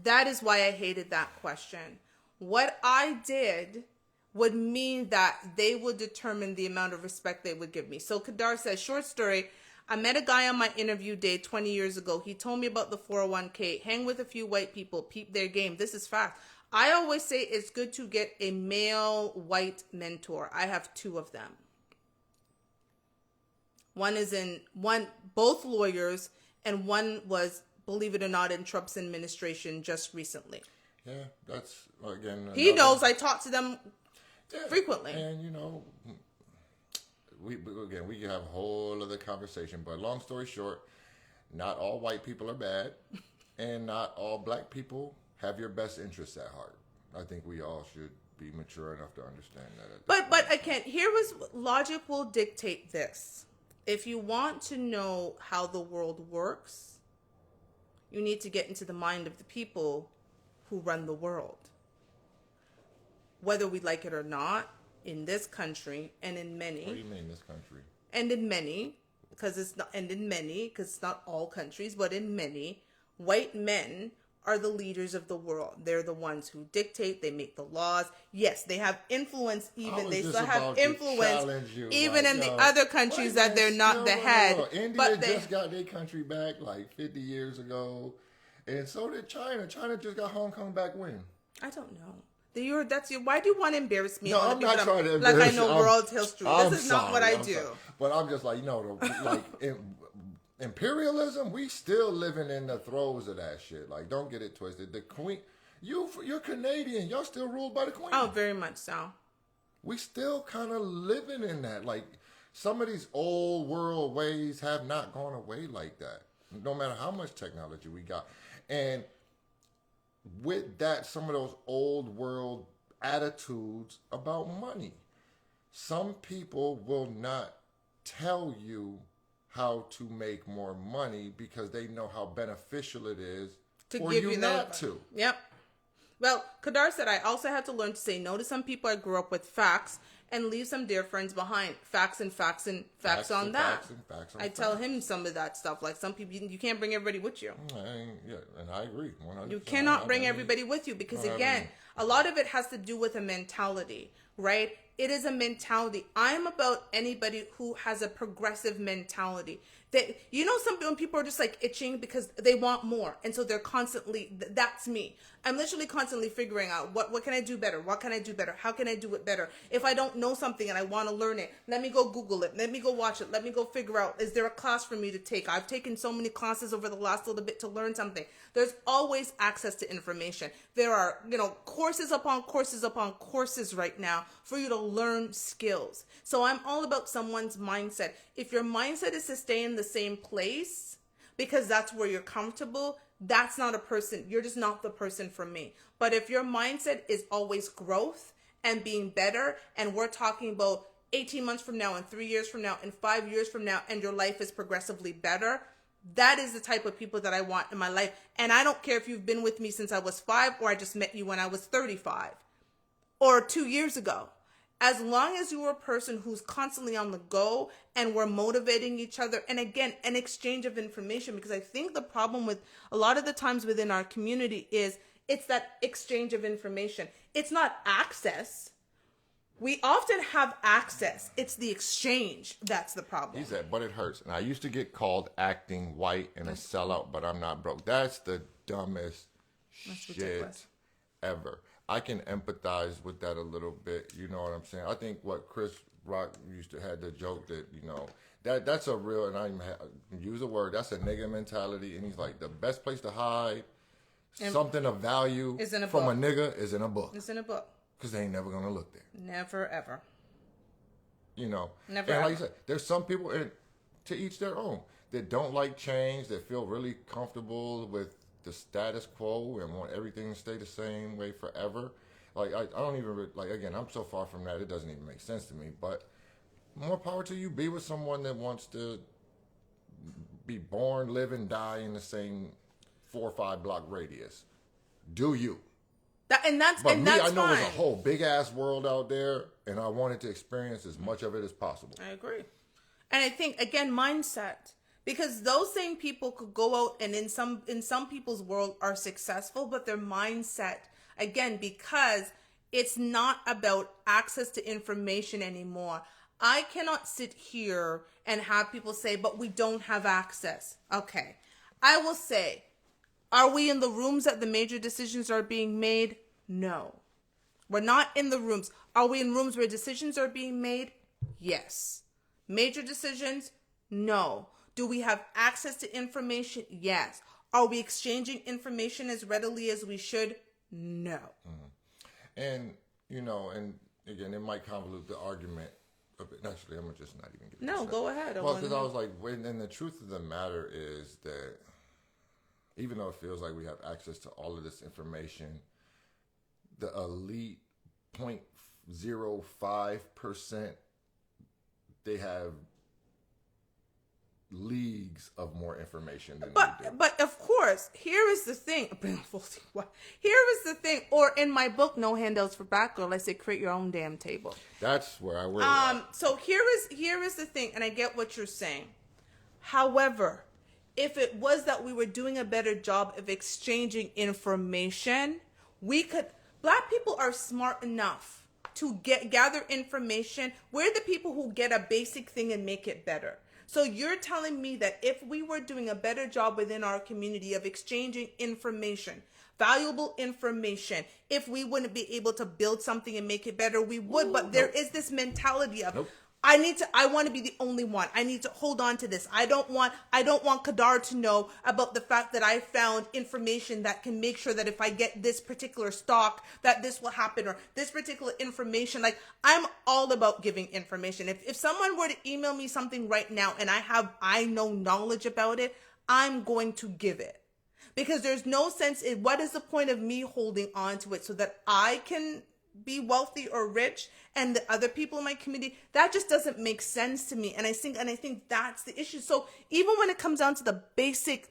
That is why I hated that question. What I did would mean that they would determine the amount of respect they would give me. So Kadar says, short story, I met a guy on my interview day 20 years ago. He told me about the 401k. Hang with a few white people. Peep their game. This is fact. I always say it's good to get a male white mentor. I have two of them. Both lawyers, and one was, believe it or not, in Trump's administration just recently. Yeah, that's, again... He knows. I talk to them frequently. And, we can have a whole other conversation, but long story short, not all white people are bad, and not all black people have your best interests at heart. I think we all should be mature enough to understand that. But again, here was logic will dictate this. If you want to know how the world works, you need to get into the mind of the people who run the world. Whether we like it or not, in this country and in many. What do you mean this country? And in many, because it's not all countries, but in many, white men are the leaders of the world. They're the ones who dictate, they make the laws. Yes, they have influence they still have influence even in the other countries that they're not the head. India just got their country back like 50 years ago. And so did China. China just got Hong Kong back when? I don't know. Why do you want to embarrass me? No, I'm not trying to embarrass you. Like I know world history. This is not what I do. Sorry. But I'm just like, imperialism, we still living in the throes of that shit. Like, don't get it twisted. The queen, you're Canadian. Y'all still ruled by the queen. Oh, very much so. We still kind of living in that. Like, some of these old world ways have not gone away like that. No matter how much technology we got. And with that, some of those old world attitudes about money. Some people will not tell you how to make more money because they know how beneficial it is for you not to. Yep. Well, Kadar said, I also had to learn to say no to some people I grew up with facts and leave some dear friends behind. Facts on that. I tell him some of that stuff. Like some people, you can't bring everybody with you. And I agree. 100%. You cannot bring everybody with you because, again, a lot of it has to do with a mentality, right? It is a mentality. I'm about anybody who has a progressive mentality. That, when people are just like itching because they want more. And so they're constantly, that's me. I'm literally constantly figuring out what can I do better? What can I do better? How can I do it better? If I don't know something and I want to learn it, let me go Google it. Let me go watch it. Let me go figure out, is there a class for me to take? I've taken so many classes over the last little bit to learn something. There's always access to information. There are, courses upon courses upon courses right now for you to learn skills. So I'm all about someone's mindset. If your mindset is to stay in the same place because that's where you're comfortable, that's not a person. You're just not the person for me. But if your mindset is always growth and being better, and we're talking about 18 months from now and 3 years from now and 5 years from now, and your life is progressively better, that is the type of people that I want in my life. And I don't care if you've been with me since I was 5 or I just met you when I was 35 or 2 years ago. As long as you're a person who's constantly on the go and we're motivating each other, and again, an exchange of information, because I think the problem with a lot of the times within our community is it's that exchange of information. It's not access. We often have access. It's the exchange that's the problem. He said, but it hurts. And I used to get called acting white and a sellout, but I'm not broke. That's the dumbest shit ever. I can empathize with that a little bit. You know what I'm saying? I think what Chris Rock used to have the joke that, that's a real, and I use a word, that's a nigga mentality. And he's like, the best place to hide something of value from a nigga is in a book. It's in a book. Because they ain't never going to look there. Never, ever. Never, and like ever. You said, there's some people, and to each their own, that don't like change, that feel really comfortable with the status quo and want everything to stay the same way forever. Like, I don't even, again, I'm so far from that, it doesn't even make sense to me. But more power to you. Be with someone that wants to be born, live, and die in the same 4 or 5 block radius. Do you? That's I know fine. there's a whole big ass world out there, and I wanted to experience as much of it as possible. I agree. And I think, again, mindset. Because those same people could go out and in some people's world are successful, but their mindset, again, because it's not about access to information anymore. I cannot sit here and have people say, but we don't have access. Okay. I will say, are we in the rooms that the major decisions are being made? No. We're not in the rooms. Are we in rooms where decisions are being made? Yes. Major decisions? No. Do we have access to information? Yes. Are we exchanging information as readily as we should? No. Mm-hmm. And, and again, it might convolute the argument a bit. Actually, I'm going to just not even get into No, go ahead. Well, because I was like, and the truth of the matter is that even though it feels like we have access to all of this information, the elite 0.05%, they have leagues of more information than we do. But of course, here is the thing. Or in my book, No Handouts for Black Girl, I say create your own damn table. That's where I will. So here is the thing, and I get what you're saying. However, if it was that we were doing a better job of exchanging information, Black people are smart enough to gather information. We're the people who get a basic thing and make it better. So you're telling me that if we were doing a better job within our community of exchanging information, valuable information, if we wouldn't be able to build something and make it better, we would. But there is this mentality of, I want to be the only one. I need to hold on to this. I don't want Kadar to know about the fact that I found information that can make sure that if I get this particular stock, that this will happen, or this particular information. Like, I'm all about giving information. If someone were to email me something right now and I know knowledge about it, I'm going to give it. Because there's no sense in, what is the point of me holding on to it so that I can be wealthy or rich and the other people in my community? That just doesn't make sense to me. And I think that's the issue. So even when it comes down to the basic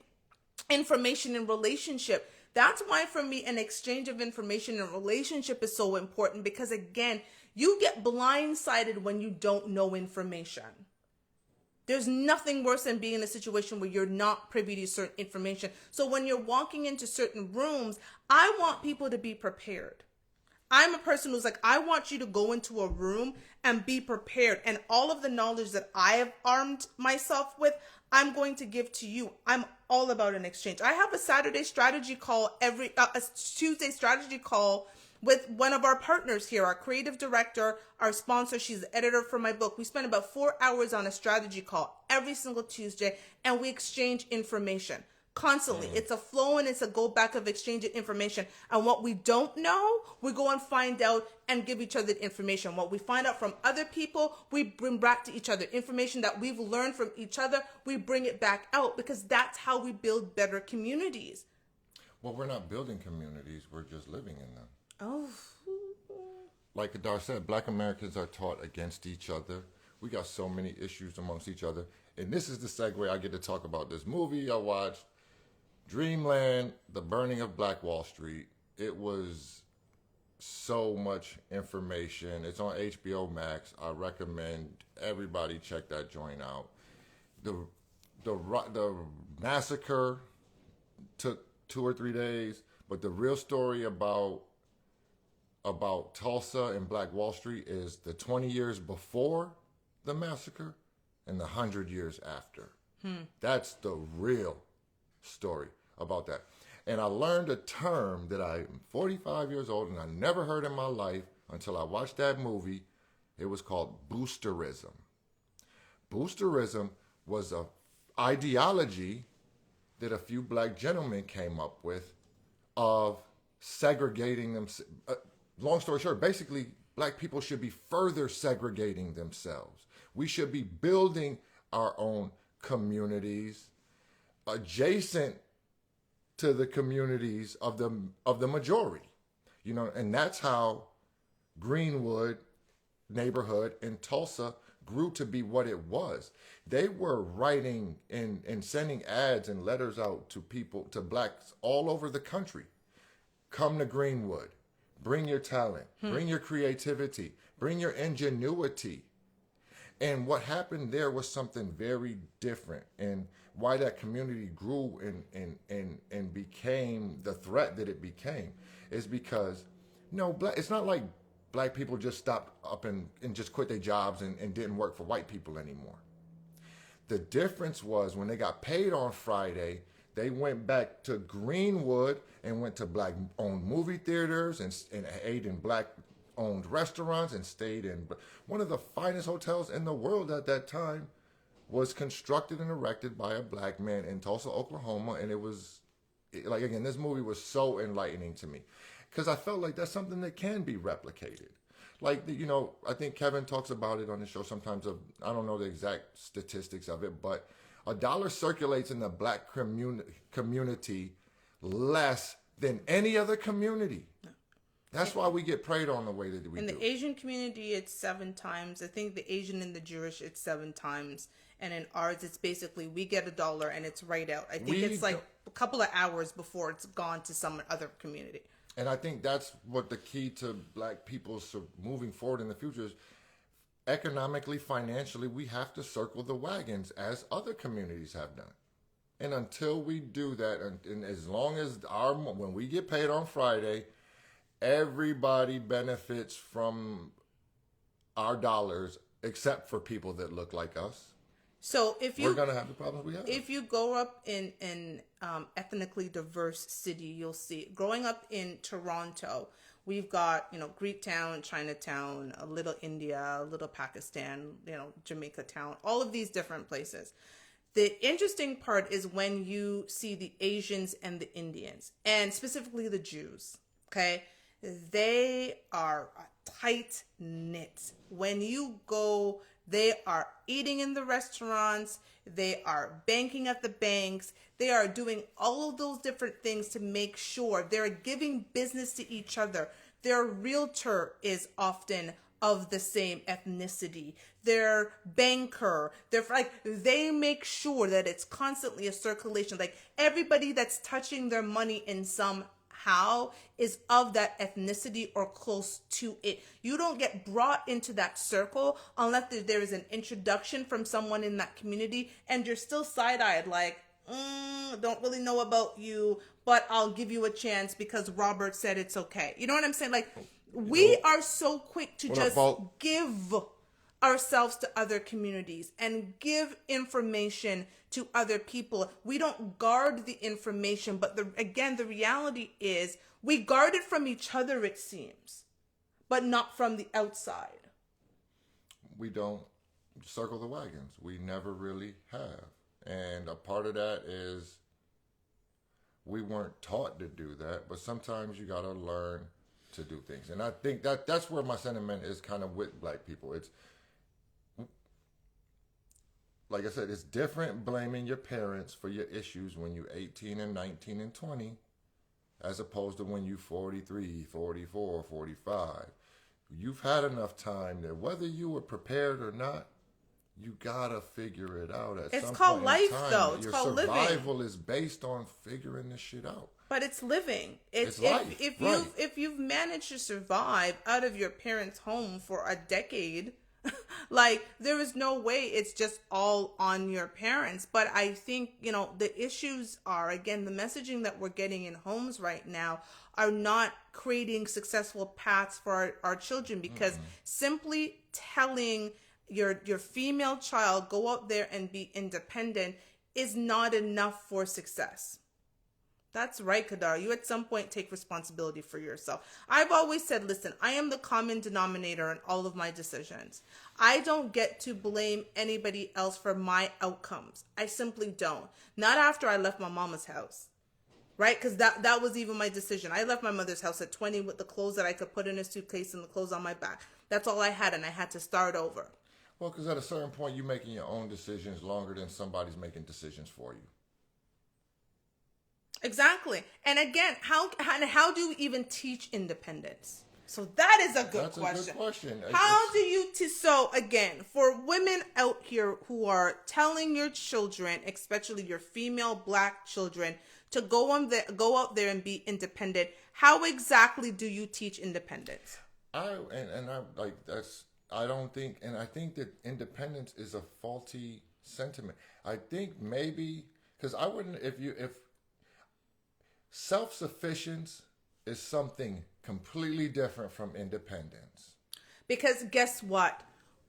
information in relationship, that's why for me an exchange of information in relationship is so important, because again, you get blindsided when you don't know information. There's nothing worse than being in a situation where you're not privy to certain information. So when you're walking into certain rooms, I want people to be prepared. I'm a person who's like, I want you to go into a room and be prepared. And all of the knowledge that I have armed myself with, I'm going to give to you. I'm all about an exchange. I have a Saturday strategy call a Tuesday strategy call with one of our partners here, our creative director, our sponsor. She's the editor for my book. We spend about 4 hours on a strategy call every single Tuesday, and we exchange information constantly. It's a flow and it's a go back of exchanging information. And what we don't know, we go and find out and give each other the information. What we find out from other people, we bring back to each other. Information that we've learned from each other, we bring it back out, because that's how we build better communities. Well, we're not building communities, we're just living in them. Oh. Like Kadar said, Black Americans are taught against each other. We got so many issues amongst each other. And this is the segue I get to talk about this movie I watched, Dreamland, The Burning of Black Wall Street. It was so much information. It's on HBO Max. I recommend everybody check that joint out. The massacre took 2 or 3 days, but the real story about Tulsa and Black Wall Street is the 20 years before the massacre and the 100 years after. That's the real story about that. And I learned a term that I'm 45 years old and I never heard in my life until I watched that movie. It was called boosterism. Boosterism was an ideology that a few black gentlemen came up with of segregating them. Long story short, basically, black people should be further segregating themselves. We should be building our own communities adjacent to the communities of the majority, and that's how Greenwood neighborhood in Tulsa grew to be what it was. They were writing and sending ads and letters out to people, to blacks all over the country. Come to Greenwood. Bring your talent. Bring your creativity. Bring your ingenuity. And what happened there was something very different. And why that community grew and became the threat that it became is because, it's not like black people just stopped up and just quit their jobs and didn't work for white people anymore. The difference was when they got paid on Friday, they went back to Greenwood and went to black-owned movie theaters and ate in black-owned restaurants and stayed in one of the finest hotels in the world at that time. Was constructed and erected by a black man in Tulsa, Oklahoma, and it was this movie was so enlightening to me because I felt like that's something that can be replicated. I think Kevin talks about it on the show sometimes. I don't know the exact statistics of it, but $1 circulates in the black community less than any other community. That's why we get preyed on the way that we do. In the Asian community, it's 7 times. I think the Asian and the Jewish, it's 7 times. And in ours, it's basically we get $1 and it's right out. I think it's like a couple of hours before it's gone to some other community. And I think that's what the key to black people moving forward in the future is. Economically, financially, we have to circle the wagons as other communities have done. And until we do that, and as long as when we get paid on Friday, everybody benefits from our dollars except for people that look like us. So we're gonna have the problems we have. If you grow up in ethnically diverse city, you'll see. Growing up in Toronto, we've got, Greek town, Chinatown, a little India, a little Pakistan, Jamaica town, all of these different places. The interesting part is when you see the Asians and the Indians, and specifically the Jews, okay? They are tight knit. When you go, they are eating in the restaurants, they are banking at the banks, they are doing all of those different things to make sure they're giving business to each other. Their realtor is often of the same ethnicity. Their banker, they make sure that it's constantly a circulation. Like everybody that's touching their money in somehow is of that ethnicity or close to it. You don't get brought into that circle unless there is an introduction from someone in that community and you're still side-eyed like, don't really know about you, but I'll give you a chance because Robert said it's okay. You know what I'm saying? Like, we are so quick to just give ourselves to other communities and give information to other people. We don't guard the information, but the reality is we guard it from each other, it seems, but not from the outside. We don't circle the wagons. We never really have. And a part of that is we weren't taught to do that, but sometimes you got to learn to do things. And I think that's where my sentiment is kind of with black people. It's, like I said, it's different blaming your parents for your issues when you're 18 and 19 and 20 as opposed to when you're 43, 44, 45. You've had enough time that whether you were prepared or not, you gotta figure it out at some point in time. It's called life, though. It's called living. Your survival is based on figuring this shit out. But it's living. It's life. If you've managed to survive out of your parents' home for a decade, like there is no way it's just all on your parents. But I think, the issues are, again, the messaging that we're getting in homes right now are not creating successful paths for our children, because simply telling your female child go out there and be independent is not enough for success. That's right, Kadar. You at some point take responsibility for yourself. I've always said, listen, I am the common denominator in all of my decisions. I don't get to blame anybody else for my outcomes. I simply don't. Not after I left my mama's house, right? Because that was even my decision. I left my mother's house at 20 with the clothes that I could put in a suitcase and the clothes on my back. That's all I had, and I had to start over. Well, because at a certain point, you're making your own decisions longer than somebody's making decisions for you. Exactly. And again, how do we even teach independence? So that is a good question. That's a good question. How do you so again, for women out here who are telling your children, especially your female black children, to go out there and be independent, how exactly do you teach independence? I think that independence is a faulty sentiment. I think maybe because I wouldn't if self-sufficiency is something completely different from independence. Because guess what?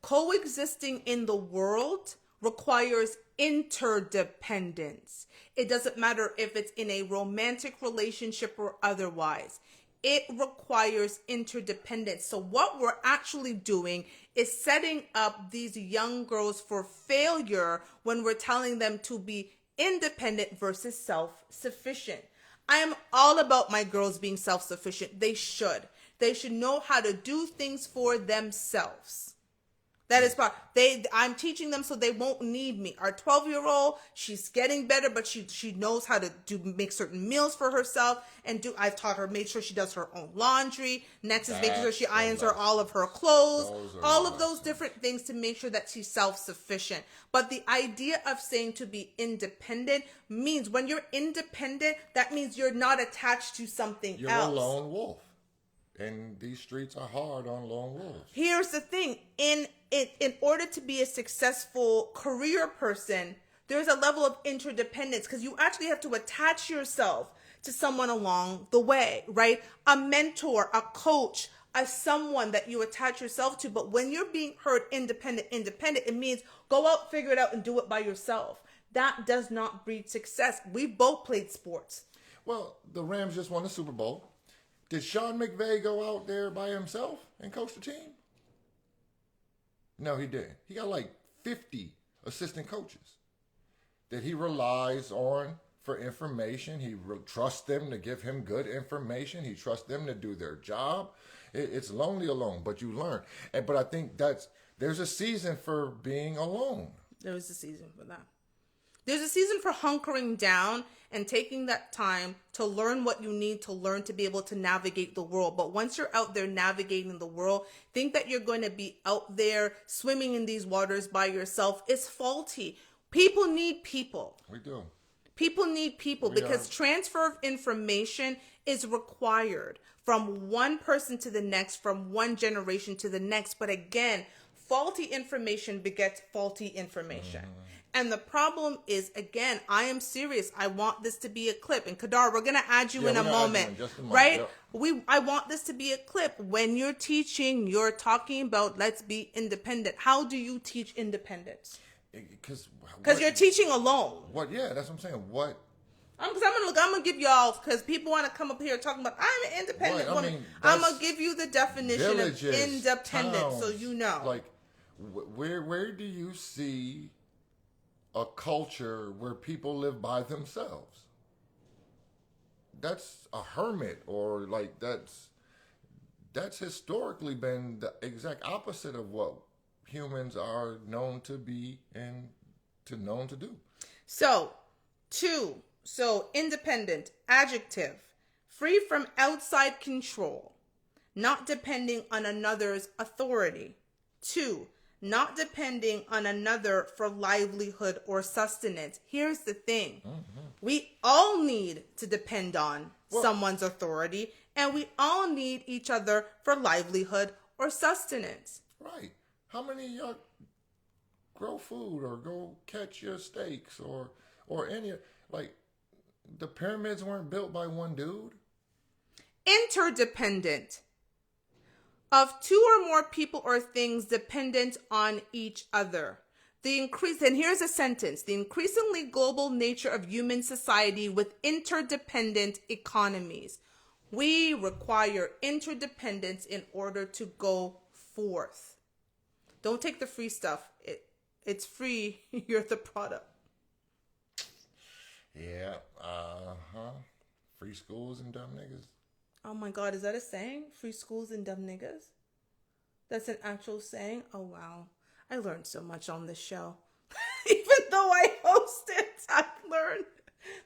Coexisting in the world requires interdependence. It doesn't matter if it's in a romantic relationship or otherwise. It requires interdependence. So what we're actually doing is setting up these young girls for failure when we're telling them to be independent versus self-sufficient. I am all about my girls being self-sufficient. They should. They should know how to do things for themselves. That is part. I'm teaching them so they won't need me. Our 12-year-old, she's getting better, but she knows how to make certain meals for herself I've taught her, made sure she does her own laundry. Next is making sure she irons all of her clothes. All of those different things to make sure that she's self-sufficient. But the idea of saying to be independent means when you're independent, that means you're not attached to something else. You're a lone wolf. And these streets are hard on lone wolves. Here's the thing. In order to be a successful career person, there's a level of interdependence because you actually have to attach yourself to someone along the way, right? A mentor, a coach, as someone that you attach yourself to. But when you're being heard independent, it means go out, figure it out, and do it by yourself. That does not breed success. We both played sports. Well, the Rams just won the Super Bowl. Did Sean McVay go out there by himself and coach the team? No, he didn't. He got like 50 assistant coaches that he relies on for information. He trusts them to give him good information. He trusts them to do their job. It's lonely alone, but you learn. But I think there's a season for being alone. There is a season for that. There's a season for hunkering down and taking that time to learn what you need to learn to be able to navigate the world. But once you're out there navigating the world, think that you're going to be out there swimming in these waters by yourself is faulty. People need people. We do. People need people because transfer of information is required from one person to the next, from one generation to the next. But again, faulty information begets faulty information. And the problem is, again, I am serious. I want this to be a clip. And Kadar, we're going to add you in a moment, right? Yep. I want this to be a clip. When you're teaching, you're talking about let's be independent. How do you teach independence? Because you're teaching alone. What? Yeah, that's what I'm saying. What? I'm gonna give y'all, because people want to come up here talking about I'm an independent woman. I mean, I'm gonna give you the definition of independent, towns, so you know. Like, where do you see a culture where people live by themselves? That's a hermit, or like that's historically been the exact opposite of what humans are known to be and known to do. So independent, adjective, free from outside control, not depending on another's authority. 2, not depending on another for livelihood or sustenance. Here's the thing. We all need to depend on someone's authority, and we all need each other for livelihood or sustenance. Right. How many of y'all grow food or go catch your steaks or any, like, the pyramids weren't built by one dude? Interdependent. Of 2 or more people or things dependent on each other. And here's a sentence. The increasingly global nature of human society with interdependent economies. We require interdependence in order to go forth. Don't take the free stuff. It's free. You're the product. Yeah. Free schools and dumb niggas. Oh my God, is that a saying? Free schools and dumb niggas? That's an actual saying? Oh wow. I learned so much on this show. Even though I host it, I've learned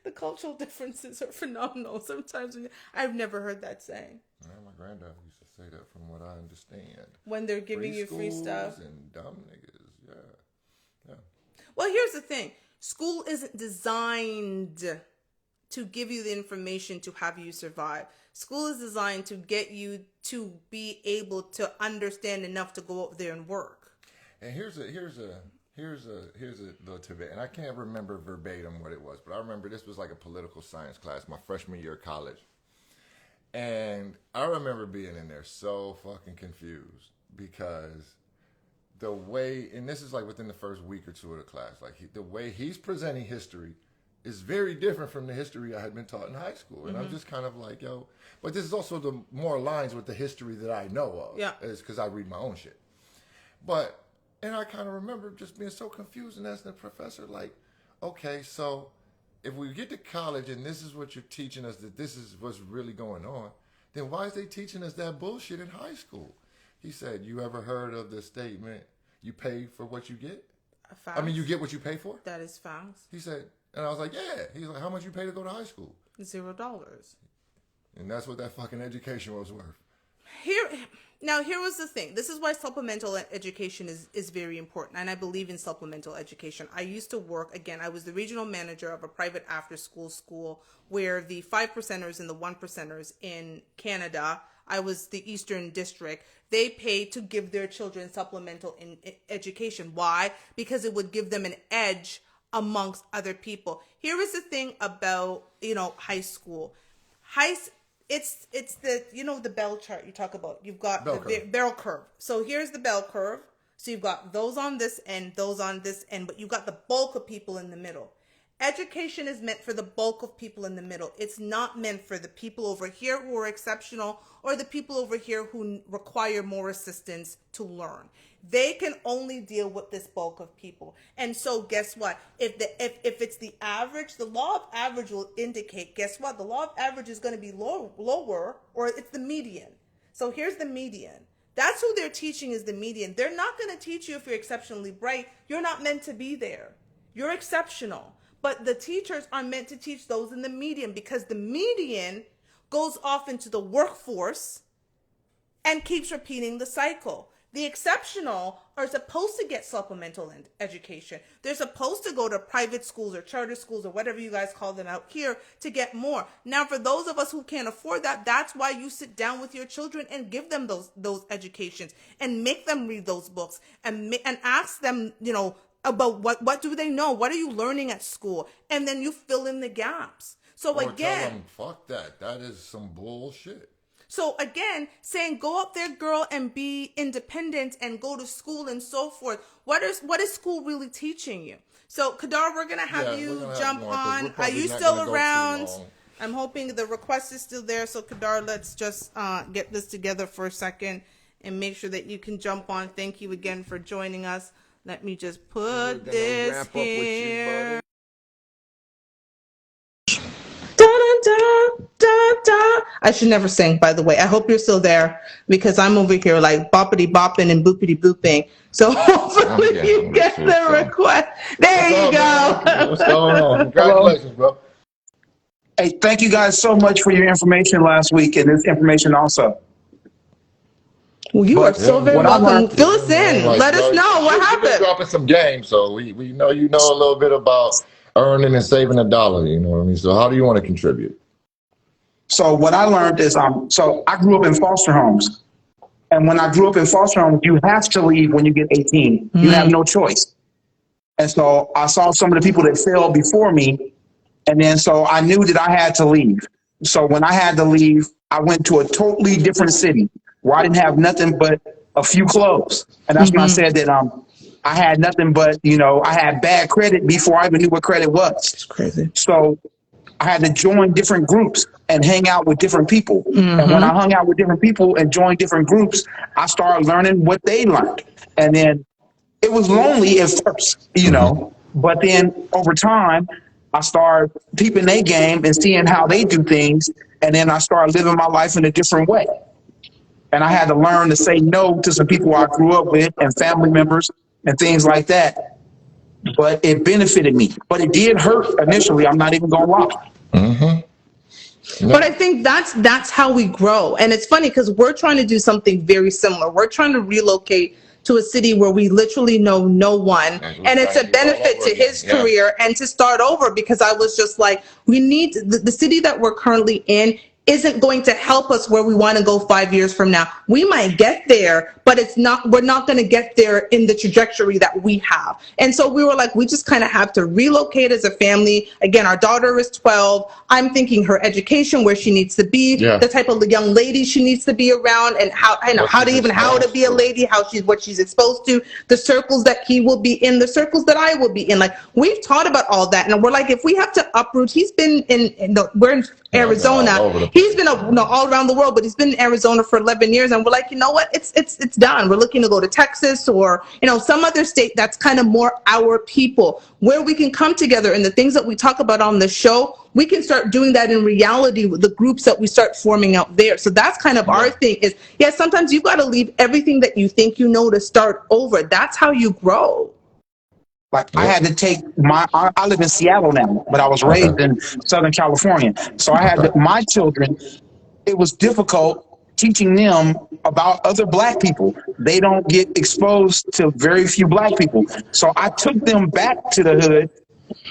the cultural differences are phenomenal. Sometimes I've never heard that saying. Yeah, my granddad used to say that from what I understand. When they're giving you free stuff. And dumb niggas, yeah. Well, here's the thing. School isn't designed to give you the information to have you survive. School is designed to get you to be able to understand enough to go out there and work. And here's a little tidbit, and I can't remember verbatim what it was, but I remember this was like a political science class my freshman year of college. And I remember being in there so fucking confused because the way, and this is like within the first week or two of the class, like the way he's presenting history is very different from the history I had been taught in high school. And I'm just kind of like, yo, but this is also the more aligns with the history that I know of. Yeah. Is because I read my own shit. And I kind of remember just being so confused and asking the professor, like, okay, so if we get to college and this is what you're teaching us, that this is what's really going on, then why is they teaching us that bullshit in high school? He said, you ever heard of the statement, you pay for what you get? Facts. I mean, you get what you pay for? That is facts. He said, and I was like, yeah. He's like, how much you pay to go to high school? $0. And that's what that fucking education was worth. Here was the thing. This is why supplemental education is very important. And I believe in supplemental education. I used to work, again, I was the regional manager of a private after-school school where the 5%ers and the 1%ers in Canada, I was the Eastern District, they paid to give their children supplemental education. Why? Because it would give them an edge amongst other people. Here is the thing about, high school. it's the, the bell chart you talk about. You've got Bell the curve. bell curve. So here's the bell curve. So you've got those on this end, those on this end, but you've got the bulk of people in the middle. Education is meant for the bulk of people in the middle. It's not meant for the people over here who are exceptional or the people over here who require more assistance to learn. They can only deal with this bulk of people. And so guess what? If it's the average, the law of average will indicate, guess what? The law of average is going to be lower, or it's the median. So here's the median. That's who they're teaching, is the median. They're not going to teach you if you're exceptionally bright. You're not meant to be there. You're exceptional. But the teachers are meant to teach those in the median, because the median goes off into the workforce and keeps repeating the cycle. The exceptional are supposed to get supplemental education. They're supposed to go to private schools or charter schools or whatever you guys call them out here to get more. Now, for those of us who can't afford that, that's why you sit down with your children and give them those educations and make them read those books and ask them, about what do they know? What are you learning at school? And then you fill in the gaps. So Or again, tell them, fuck that. That is some bullshit. So again, saying go up there, girl, and be independent and go to school and so forth. What is school really teaching you? So Kadar, we're gonna have you jump on. Are you still around? I'm hoping the request is still there. So Kadar, let's just get this together for a second and make sure that you can jump on. Thank you again for joining us. Let me just put this here. I should never sing, by the way. I hope you're still there, because I'm over here like boppity bopping and boopity booping. So hopefully you get the request. There you go. What's going on? Congratulations, bro. Hey, thank you guys so much for your information last week and this information also. Well, you are so very welcome. Fill us in. Let us know what happened. We've been dropping some games, so we know you know a little bit about earning and saving a dollar. You know what I mean? So how do you want to contribute? So what I learned is, so I grew up in foster homes. And when I grew up in foster homes, you have to leave when you get 18. You have no choice. And so I saw some of the people that failed before me. And then so I knew that I had to leave. So when I had to leave, I went to a totally different city where I didn't have nothing but a few clothes. And that's when I said that I had nothing but, I had bad credit before I even knew what credit was. It's crazy. So I had to join different groups and hang out with different people. And when I hung out with different people and joined different groups, I started learning what they learned. And then it was lonely at first, but then over time, I started peeping their game and seeing how they do things. And then I started living my life in a different way. And I had to learn to say no to some people I grew up with and family members and things like that. But it benefited me. But it did hurt initially. I'm not even going to lie. No. But I think that's how we grow. And it's funny because we're trying to do something very similar. We're trying to relocate to a city where we literally know no one. And it's a benefit to his career and to start over, because I was just like, we need the city that we're currently in isn't going to help us where we want to go 5 years from now. We might get there, but we're not going to get there in the trajectory that we have. And so we were like, we just kind of have to relocate as a family. Again, our daughter is 12. I'm thinking her education, where she needs to be, the type of young lady she needs to be around, and how to be a lady, what she's exposed to, the circles that he will be in, the circles that I will be in. Like, we've taught about all that, and we're like, if we have to uproot, he's been we're in Arizona. He's been all around the world, but he's been in Arizona for 11 years. And we're like, you know what? It's done. We're looking to go to Texas or, some other state that's kind of more our people, where we can come together, and the things that we talk about on the show, we can start doing that in reality with the groups that we start forming out there. So that's kind of our thing is, sometimes you've got to leave everything that you think you know to start over. That's how you grow. Like, I had to take I live in Seattle now, but I was raised in Southern California. So I had my children, it was difficult teaching them about other Black people. They don't get exposed to very few Black people. So I took them back to the hood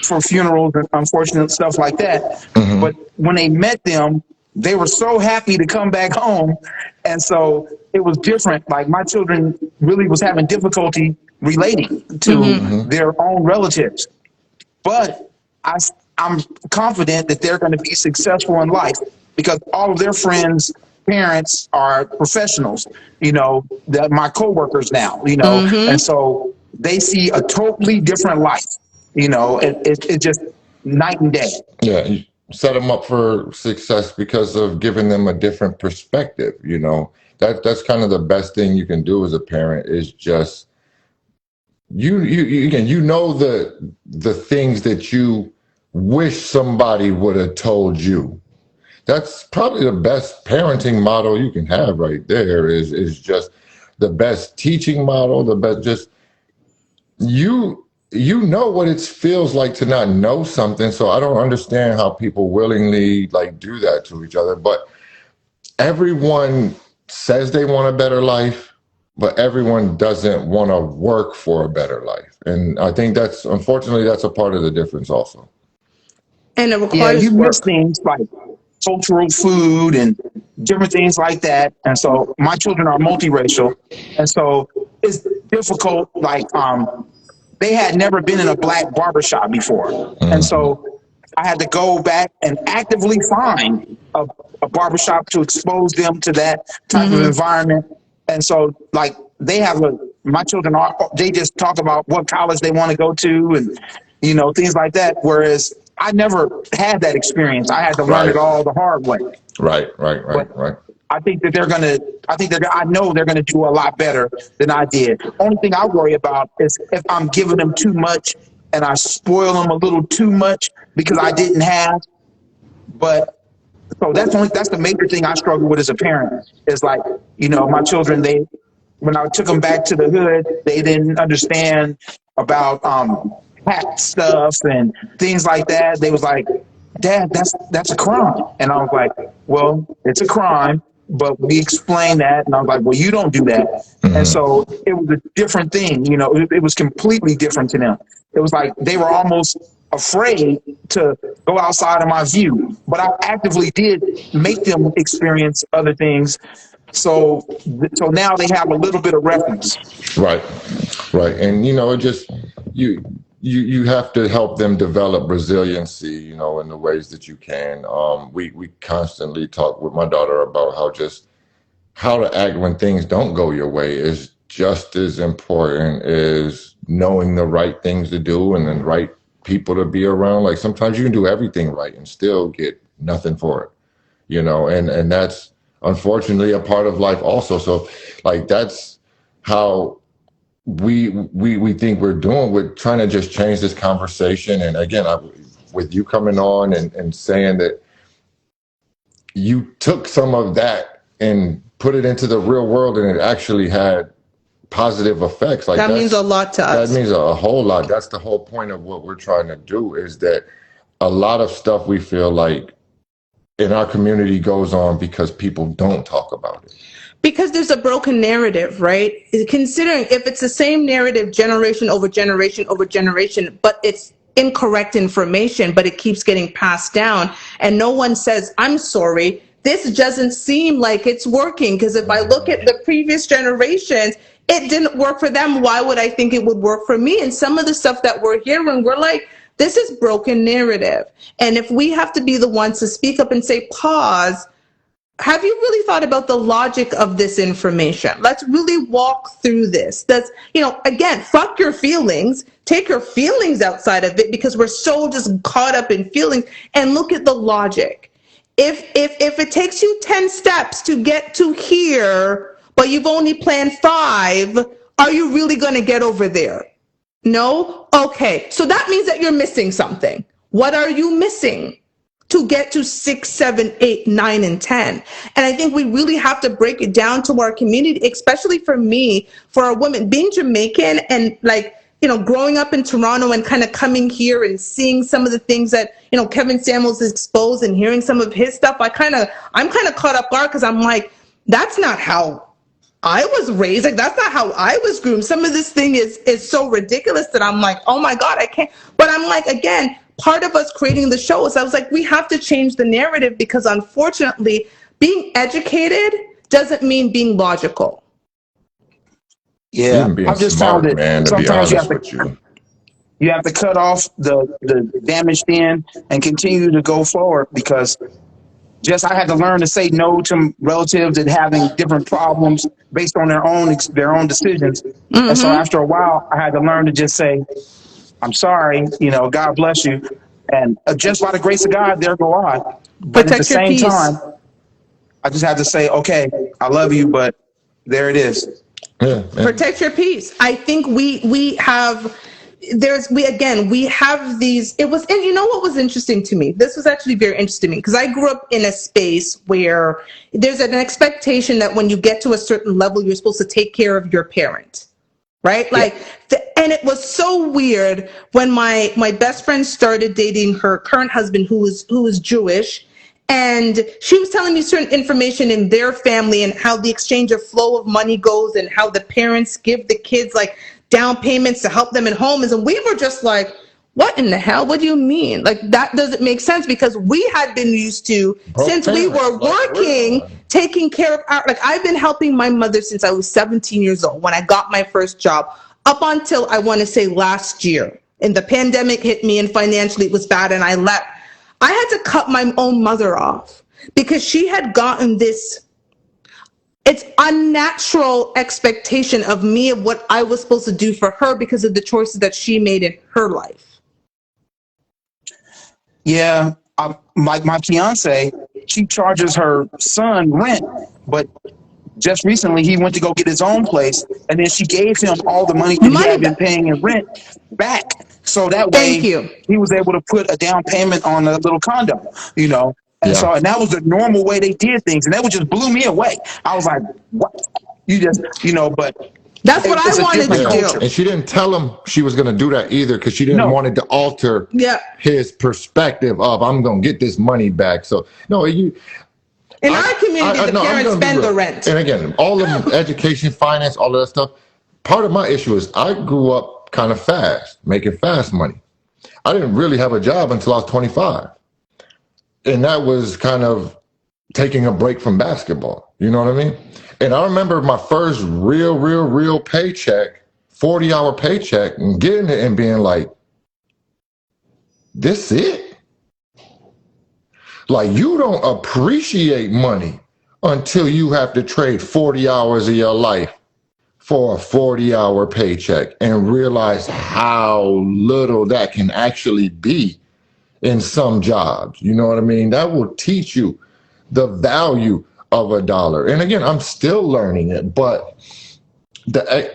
for funerals and unfortunate stuff like that. But when they met them, they were so happy to come back home. And so it was different. Like, my children really was having difficulty relating to their own relatives. But I'm confident that they're going to be successful in life because all of their friends' parents are professionals, my coworkers now, and so they see a totally different life. It's just night and day. Yeah, you set them up for success because of giving them a different perspective. That's kind of the best thing you can do as a parent is just you again, the things that you wish somebody would have told you. That's probably the best parenting model you can have right there is just the best teaching model, the best just you know what it feels like to not know something. So I don't understand how people willingly do that to each other. But everyone says they want a better life, but everyone doesn't want to work for a better life. And I think unfortunately that's a part of the difference also. And it requires you work. miss things like cultural food and different things like that. And so my children are multiracial, and so it's difficult. They had never been in a black barbershop before, and so I had to go back and actively find a barbershop to expose them to that type of environment. And so, my children they just talk about what college they want to go to, and things like that. Whereas I never had that experience. I had to learn it all the hard way. Right. I think that I know they're going to do a lot better than I did. Only thing I worry about is if I'm giving them too much and I spoil them a little too much because I didn't have. But so that's the major thing I struggle with as a parent is my children, when I took them back to the hood, they didn't understand about hack stuff and things like that. They was like, Dad, that's a crime. And I was like, well, it's a crime, but we explained that. And I was like, well, you don't do that. And so it was a different thing. It was completely different to them. It was like they were almost afraid to go outside of my view, but I actively did make them experience other things. So now they have a little bit of reference. Right. And, it just, you have to help them develop resiliency, in the ways that you can. We constantly talk with my daughter about how to act when things don't go your way is just as important as knowing the right things to do and the right people to be around. Sometimes you can do everything right and still get nothing for it, and that's unfortunately a part of life also. So that's how we think we're doing. We're trying to just change this conversation. And again, with you coming on and saying that you took some of that and put it into the real world and it actually had positive effects. That means a lot to us. That means a whole lot. That's the whole point of what we're trying to do is that a lot of stuff we feel like in our community goes on because people don't talk about it. Because there's a broken narrative, right? Considering if it's the same narrative generation over generation over generation, but it's incorrect information, but it keeps getting passed down and no one says, I'm sorry, this doesn't seem like it's working. Because if I look at the previous generations, it didn't work for them. Why would I think it would work for me? And some of the stuff that we're hearing, we're like, this is broken narrative. And if we have to be the ones to speak up and say, pause, have you really thought about the logic of this information? Let's really walk through this. That's, again, fuck your feelings. Take your feelings outside of it because we're so just caught up in feelings and look at the logic. If it takes you 10 steps to get to here, but you've only planned 5, are you really going to get over there? No? Okay. So that means that you're missing something. What are you missing to get to 6, 7, 8, 9, and 10? And I think we really have to break it down to our community, especially for me, for a woman, being Jamaican and growing up in Toronto and kind of coming here and seeing some of the things that, Kevin Samuels is exposed and hearing some of his stuff. I'm kind of caught up guard because I'm like, that's not how I was raised. That's not how I was groomed. Some of this thing is so ridiculous that I'm like, oh my God, I can't. But I'm like, again, part of us creating the show is I was like, we have to change the narrative because unfortunately, being educated doesn't mean being logical. Yeah, I've just found that man, sometimes you have to cut off the damaged end and continue to go forward because just I had to learn to say no to relatives and having different problems based on their own decisions. And so Mm-hmm. after a while, I had to learn to just say, "I'm sorry, God bless you," and just by the grace of God, there go I. But at the Protect your same peace. time, I just had to say, "Okay, I love you," but there it is. Yeah, Protect your peace. I think we have we have these. It was, and you know what was interesting to me? This was actually very interesting to me because I grew up in a space where there's an expectation that when you get to a certain level, you're supposed to take care of your parent, right? Yeah. And it was so weird when my best friend started dating her current husband, who was Jewish. And she was telling me certain information in their family and how the exchange of flow of money goes and how the parents give the kids like down payments to help them in homes. And we were just like, what in the hell? What do you mean? Like, that doesn't make sense because we had been used to, since we were working, taking care of like, I've been helping my mother since I was 17 years old when I got my first job up until I want to say last year. And the pandemic hit me and financially it was bad and I left. I had to cut my own mother off because she had gotten this, it's unnatural expectation of me of what I was supposed to do for her because of the choices that she made in her life. Yeah, my fiance, she charges her son rent, but just recently he went to go get his own place, and then she gave him all the money that he had been paying in rent back. So that way he was able to put a down payment on a little condo. And so, and that was the normal way they did things, and that would just blew me away. I was like, "What? You just, but that's what I wanted to do." And she didn't tell him she was going to do that either because she didn't want it to alter his perspective of I'm going to get this money back. So no, in our community, the parents spend the rent. And again, all of them, education, finance, all of that stuff. Part of my issue is I grew up kind of fast, making fast money. I didn't really have a job until I was 25. And that was kind of taking a break from basketball. You know what I mean? And I remember my first real paycheck, 40-hour paycheck, and getting it and being like, this it? Like, you don't appreciate money until you have to trade 40 hours of your life for a 40-hour paycheck and realize how little that can actually be in some jobs. You know what I mean? That will teach you the value of a dollar. And again, I'm still learning it, but like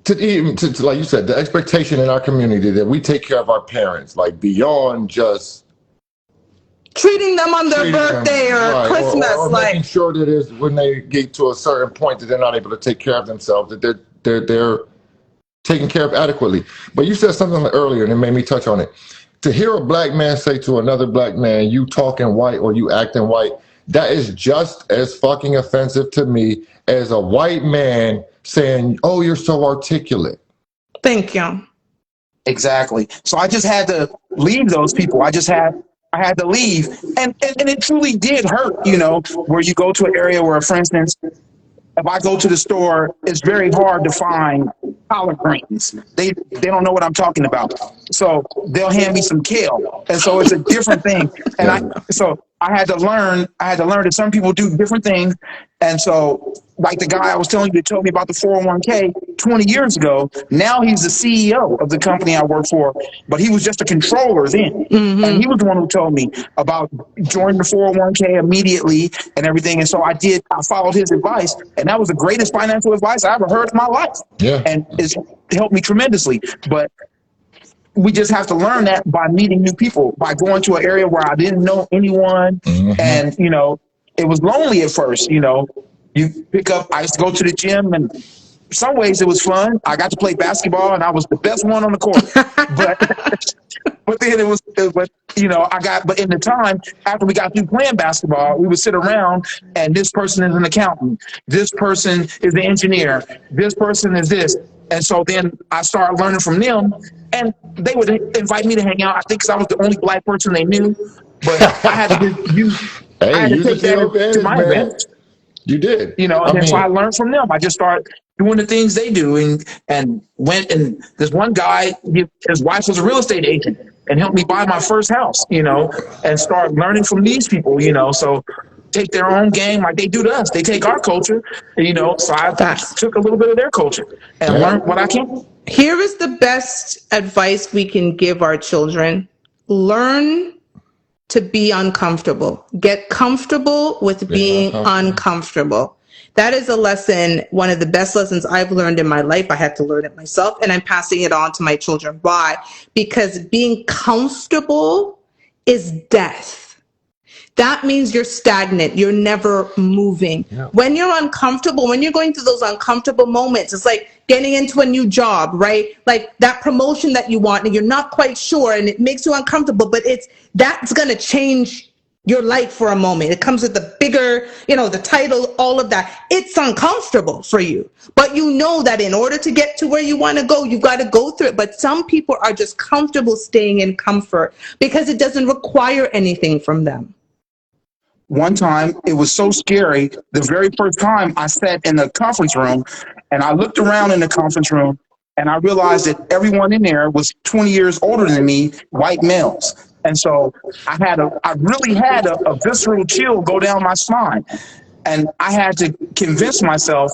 you said, the expectation in our community that we take care of our parents, like beyond just treating them on their birthday or Christmas, or making sure that is when they get to a certain point that they're not able to take care of themselves, that they're taken care of adequately. But you said something earlier and it made me touch on it. To hear a black man say to another black man, you talking white or you acting white, that is just as fucking offensive to me as a white man saying, oh, you're so articulate. Thank you. Exactly. So I just had to leave those people. I had to leave. And it truly did hurt, where you go to an area where, for instance, if I go to the store, it's very hard to find collard greens. They don't know what I'm talking about. So they'll hand me some kale. And so it's a different thing. And I had to learn that some people do different things. And so, like the guy I was telling you that told me about the 401k 20 years ago, now he's the CEO of the company I work for, but he was just a controller then. Mm-hmm. And he was the one who told me about joining the 401k immediately and everything. And so I followed his advice, and that was the greatest financial advice I ever heard in my life. Yeah. And it's helped me tremendously. But we just have to learn that by meeting new people, by going to an area where I didn't know anyone. Mm-hmm. And, it was lonely at first. You pick up, I used to go to the gym, and in some ways it was fun. I got to play basketball and I was the best one on the court. But then but in the time after we got through playing basketball, we would sit around and this person is an accountant. This person is the engineer. This person is this. And so then I started learning from them, and they would invite me to hang out. I think because I was the only black person they knew, but I had to take that to my advantage. You did. So I learned from them. I just started doing the things they do, and went, and this one guy, his wife was a real estate agent and helped me buy my first house, and start learning from these people, so take their own game like they do to us. They take our culture, so I took a little bit of their culture and learned what I can. Here is the best advice we can give our children. Learn to be uncomfortable. Get comfortable with being uncomfortable. That is a lesson, one of the best lessons I've learned in my life. I had to learn it myself, and I'm passing it on to my children. Why? Because being comfortable is death. That means you're stagnant. You're never moving. Yeah. When you're uncomfortable, when you're going through those uncomfortable moments, it's like getting into a new job, right? Like that promotion that you want and you're not quite sure and it makes you uncomfortable, but that's going to change your life for a moment. It comes with the bigger, the title, all of that. It's uncomfortable for you, but you know that in order to get to where you want to go, you've got to go through it. But some people are just comfortable staying in comfort because it doesn't require anything from them. One time, it was so scary. The very first time I sat in the conference room and I looked around in the conference room and I realized that everyone in there was 20 years older than me, white males. And so I really had a visceral chill go down my spine. And I had to convince myself.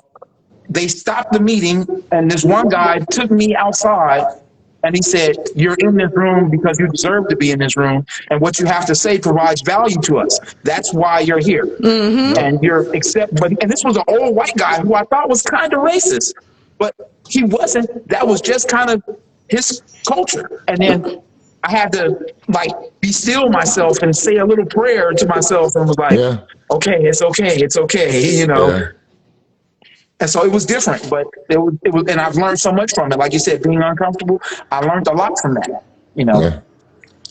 They stopped the meeting and this one guy took me outside. And he said, you're in this room because you deserve to be in this room. And what you have to say provides value to us. That's why you're here. Mm-hmm. And and this was an old white guy who I thought was kind of racist, but he wasn't. That was just kind of his culture. And then I had to be still myself and say a little prayer to myself and was like, okay, it's okay. It's okay. Yeah. And so it was different, but it was, and I've learned so much from it. Like you said, being uncomfortable, I learned a lot from that, Yeah.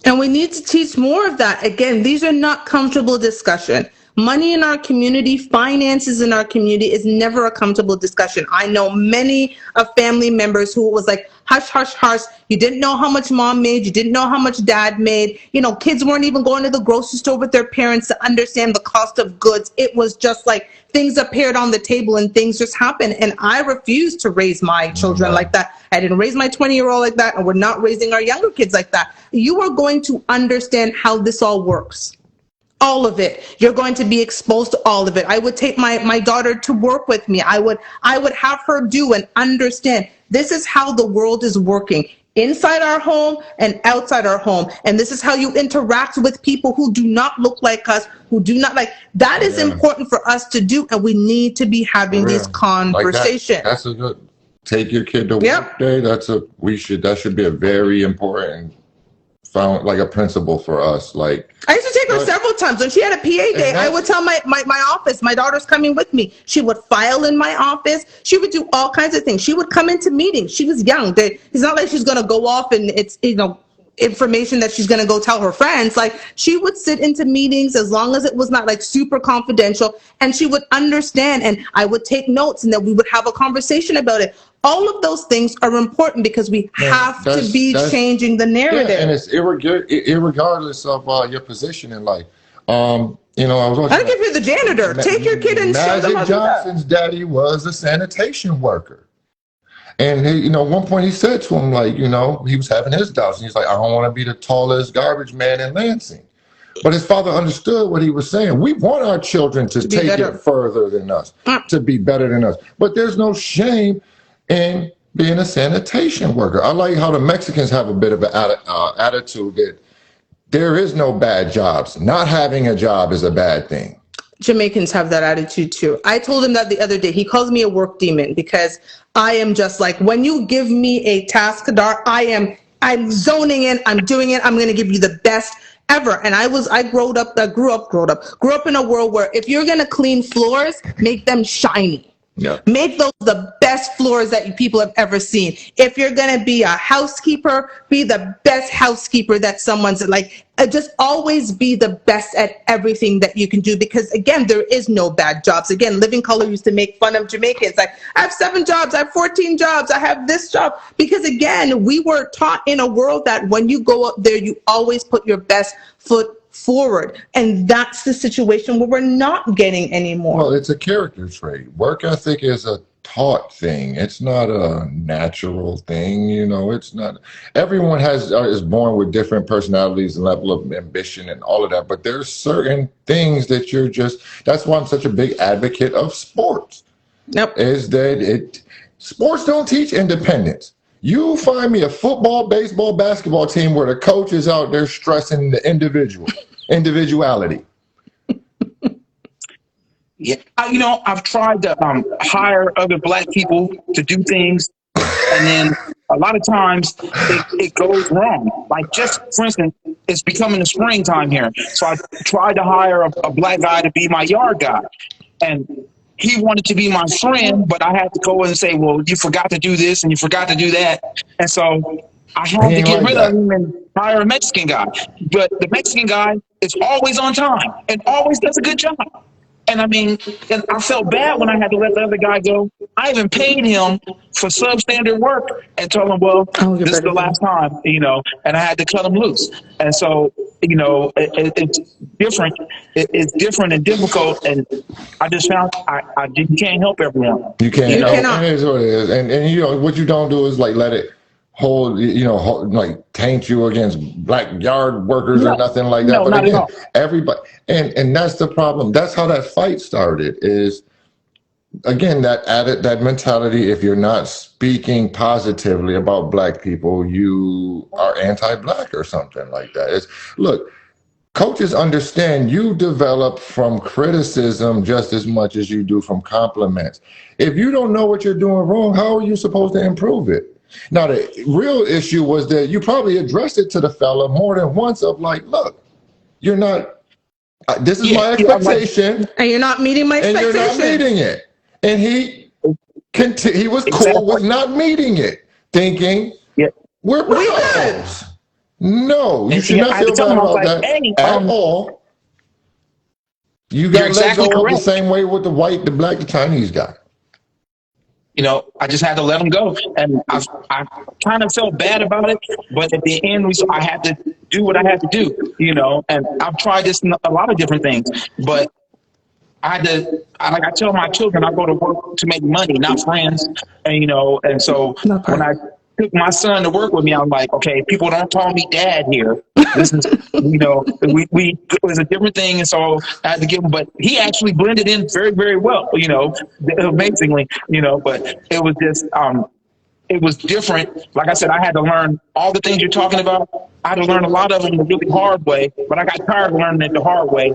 And we need to teach more of that. Again, these are not comfortable discussion. Money in our community, finances in our community is never a comfortable discussion. I know many of family members who was like, hush, hush, hush. You didn't know how much mom made. You didn't know how much dad made. Kids weren't even going to the grocery store with their parents to understand the cost of goods. It was just like things appeared on the table and things just happened. And I refuse to raise my children like that. I didn't raise my 20-year-old like that. And we're not raising our younger kids like that. You are going to understand how this all works. All of it. You're going to be exposed to all of it. I would take my daughter to work with me. I would have her do and understand this is how the world is working inside our home and outside our home. And this is how you interact with people who do not look like us, who do not like. That is important for us to do. And we need to be having these conversations. That's a good, take your kid to work day. That should be a very important a principle for us. I used to take her several times. When she had a PA day, I would tell my office, my daughter's coming with me. She would file in my office. She would do all kinds of things. She would come into meetings. She was young. It's not like she's going to go off and it's, information that she's going to go tell her friends. She would sit into meetings as long as it was not super confidential, and she would understand, and I would take notes, and then we would have a conversation about it. All of those things are important because we have to be changing the narrative. Yeah, and it's irregardless of your position in life. I was watching. I don't give you the janitor. Take your kid and show them how to do that. Magic Johnson's daddy was a sanitation worker. And at one point he said to him, he was having his doubts, and he's like, I don't want to be the tallest garbage man in Lansing. But his father understood what he was saying. We want our children to take it further than us, to be better than us. But there's no shame in being a sanitation worker. I like how the Mexicans have a bit of an attitude that there is no bad jobs. Not having a job is a bad thing. Jamaicans have that attitude too. I told him that the other day. He calls me a work demon because I am just when you give me a task, Kadar, I'm zoning in, I'm doing it, I'm going to give you the best ever. And I grew up in a world where if you're going to clean floors, make them shiny. Yeah. Make those the best floors that people have ever seen. If you're going to be a housekeeper, be the best housekeeper that someone's just always be the best at everything that you can do, because again, there is no bad jobs. Again, Living Color used to make fun of Jamaicans. I have 7 jobs, I have 14 jobs, I have this job, because again, we were taught in a world that when you go up there, you always put your best foot forward, and that's the situation where we're not getting anymore. Well, it's a character trait. Work ethic is a taught thing. It's not a natural thing, you know. It's not. Everyone is born with different personalities and level of ambition and all of that. But there's certain things that you're just. That's why I'm such a big advocate of sports. Yep. Is that sports don't teach independence. You find me a football, baseball, basketball team where the coach is out there stressing the individuality. Yeah, I've tried to hire other black people to do things, and then a lot of times it goes wrong. Like, just for instance, it's becoming the springtime here, so I tried to hire a black guy to be my yard guy, and he wanted to be my friend, but I had to go and say, well, you forgot to do this and you forgot to do that, and so I had to get rid of him and hire a Mexican guy. But the Mexican guy is always on time and always does a good job. And I mean, and I felt bad when I had to let the other guy go. I even paid him for substandard work and told him, well, this is the last time, and I had to cut him loose. And so, it's different. It's different and difficult. And I just found you can't help everyone. You can't. You cannot. It is what it is. And what you don't do is like let it hold, like taint you against black yard workers or nothing like that. No, but not again, at all. everybody, and that's the problem. That's how that fight started. Is again that mentality. If you're not speaking positively about black people, you are anti-black or something like that. Look. Coaches understand you develop from criticism just as much as you do from compliments. If you don't know what you're doing wrong, how are you supposed to improve it? Now, the real issue was that you probably addressed it to the fella more than once of like, look, you're not, this is my expectation. And you're not meeting my expectation. And you're not meeting it. And he was cool with not meeting it, thinking, we're bros. No, you should not feel bad about that at all. You got to let go of the same way with the black, the Chinese guy. I just had to let him go, and I kind of felt bad about it, but at the end, I had to do what I had to do, and I've tried this in a lot of different things, but I tell my children, I go to work to make money, not friends, and so when I took my son to work with me, I'm like, okay, people don't call me dad here. This is, it was a different thing. And so I had to give him, but he actually blended in very, very well, amazingly, but it was just, it was different. Like I said, I had to learn all the things you're talking about. I had to learn a lot of them the really hard way, but I got tired of learning it the hard way.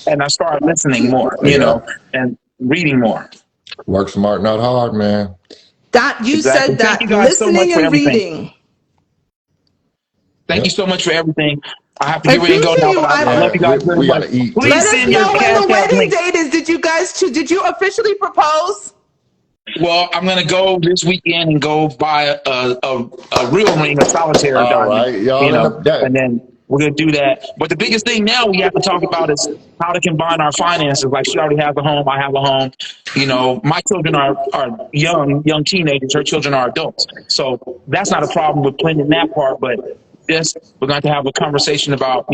And I started listening more, and reading more. Work smart, not hard, man. That you said that listening and reading. Thank you so much for everything. I have to get ready to go now. But I love you guys very much. Gotta eat. Let us know when the wedding date is. Did you officially propose? Well, I'm gonna go this weekend and go buy a real ring, a solitaire diamond. Right, y'all. And then we're gonna do that. But the biggest thing now we have to talk about is how to combine our finances. Like, she already has a home, I have a home. My children are young teenagers. Her children are adults. So that's not a problem with planning that part. But we're going to have a conversation about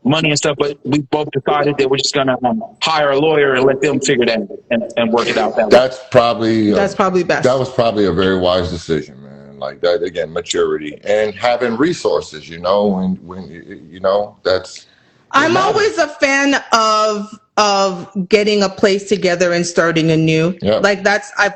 money and stuff. But we both decided that we're just going to hire a lawyer and let them figure that and work it out that way. That's probably best. That was probably a very wise decision, man. Like that again, maturity and having resources. When that's. I'm always a fan of getting a place together and starting anew. Yep. Like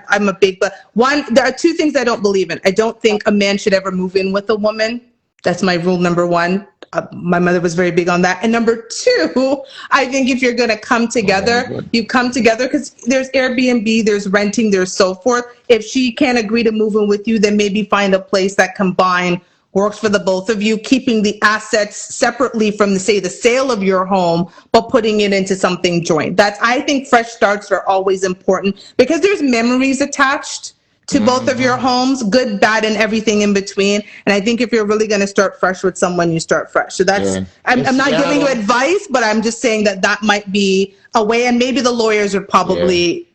I'm a big, but there are two things I don't believe in. I don't think a man should ever move in with a woman. That's my rule number one. My mother was very big on that. And number two, I think if you're going to come together, you come together because there's Airbnb, there's renting, there's so forth. If she can't agree to move in with you, then maybe find a place that combined works for the both of you, keeping the assets separately from the sale of your home, but putting it into something joint. I think fresh starts are always important because there's memories attached to both of your homes, good, bad, and everything in between. And I think if you're really going to start fresh with someone, you start fresh. So I'm not giving you advice, but I'm just saying that might be a way, and maybe the lawyers would probably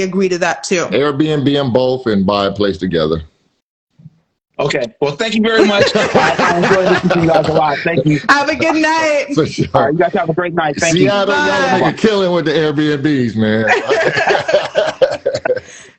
agree to that too. Airbnb them both and buy a place together. Okay. Well, thank you very much. I enjoyed listening to you guys a lot. Thank you. Have a good night. For sure. All right, you guys have a great night. Thank you. Y'all make a killing with the Airbnbs, man.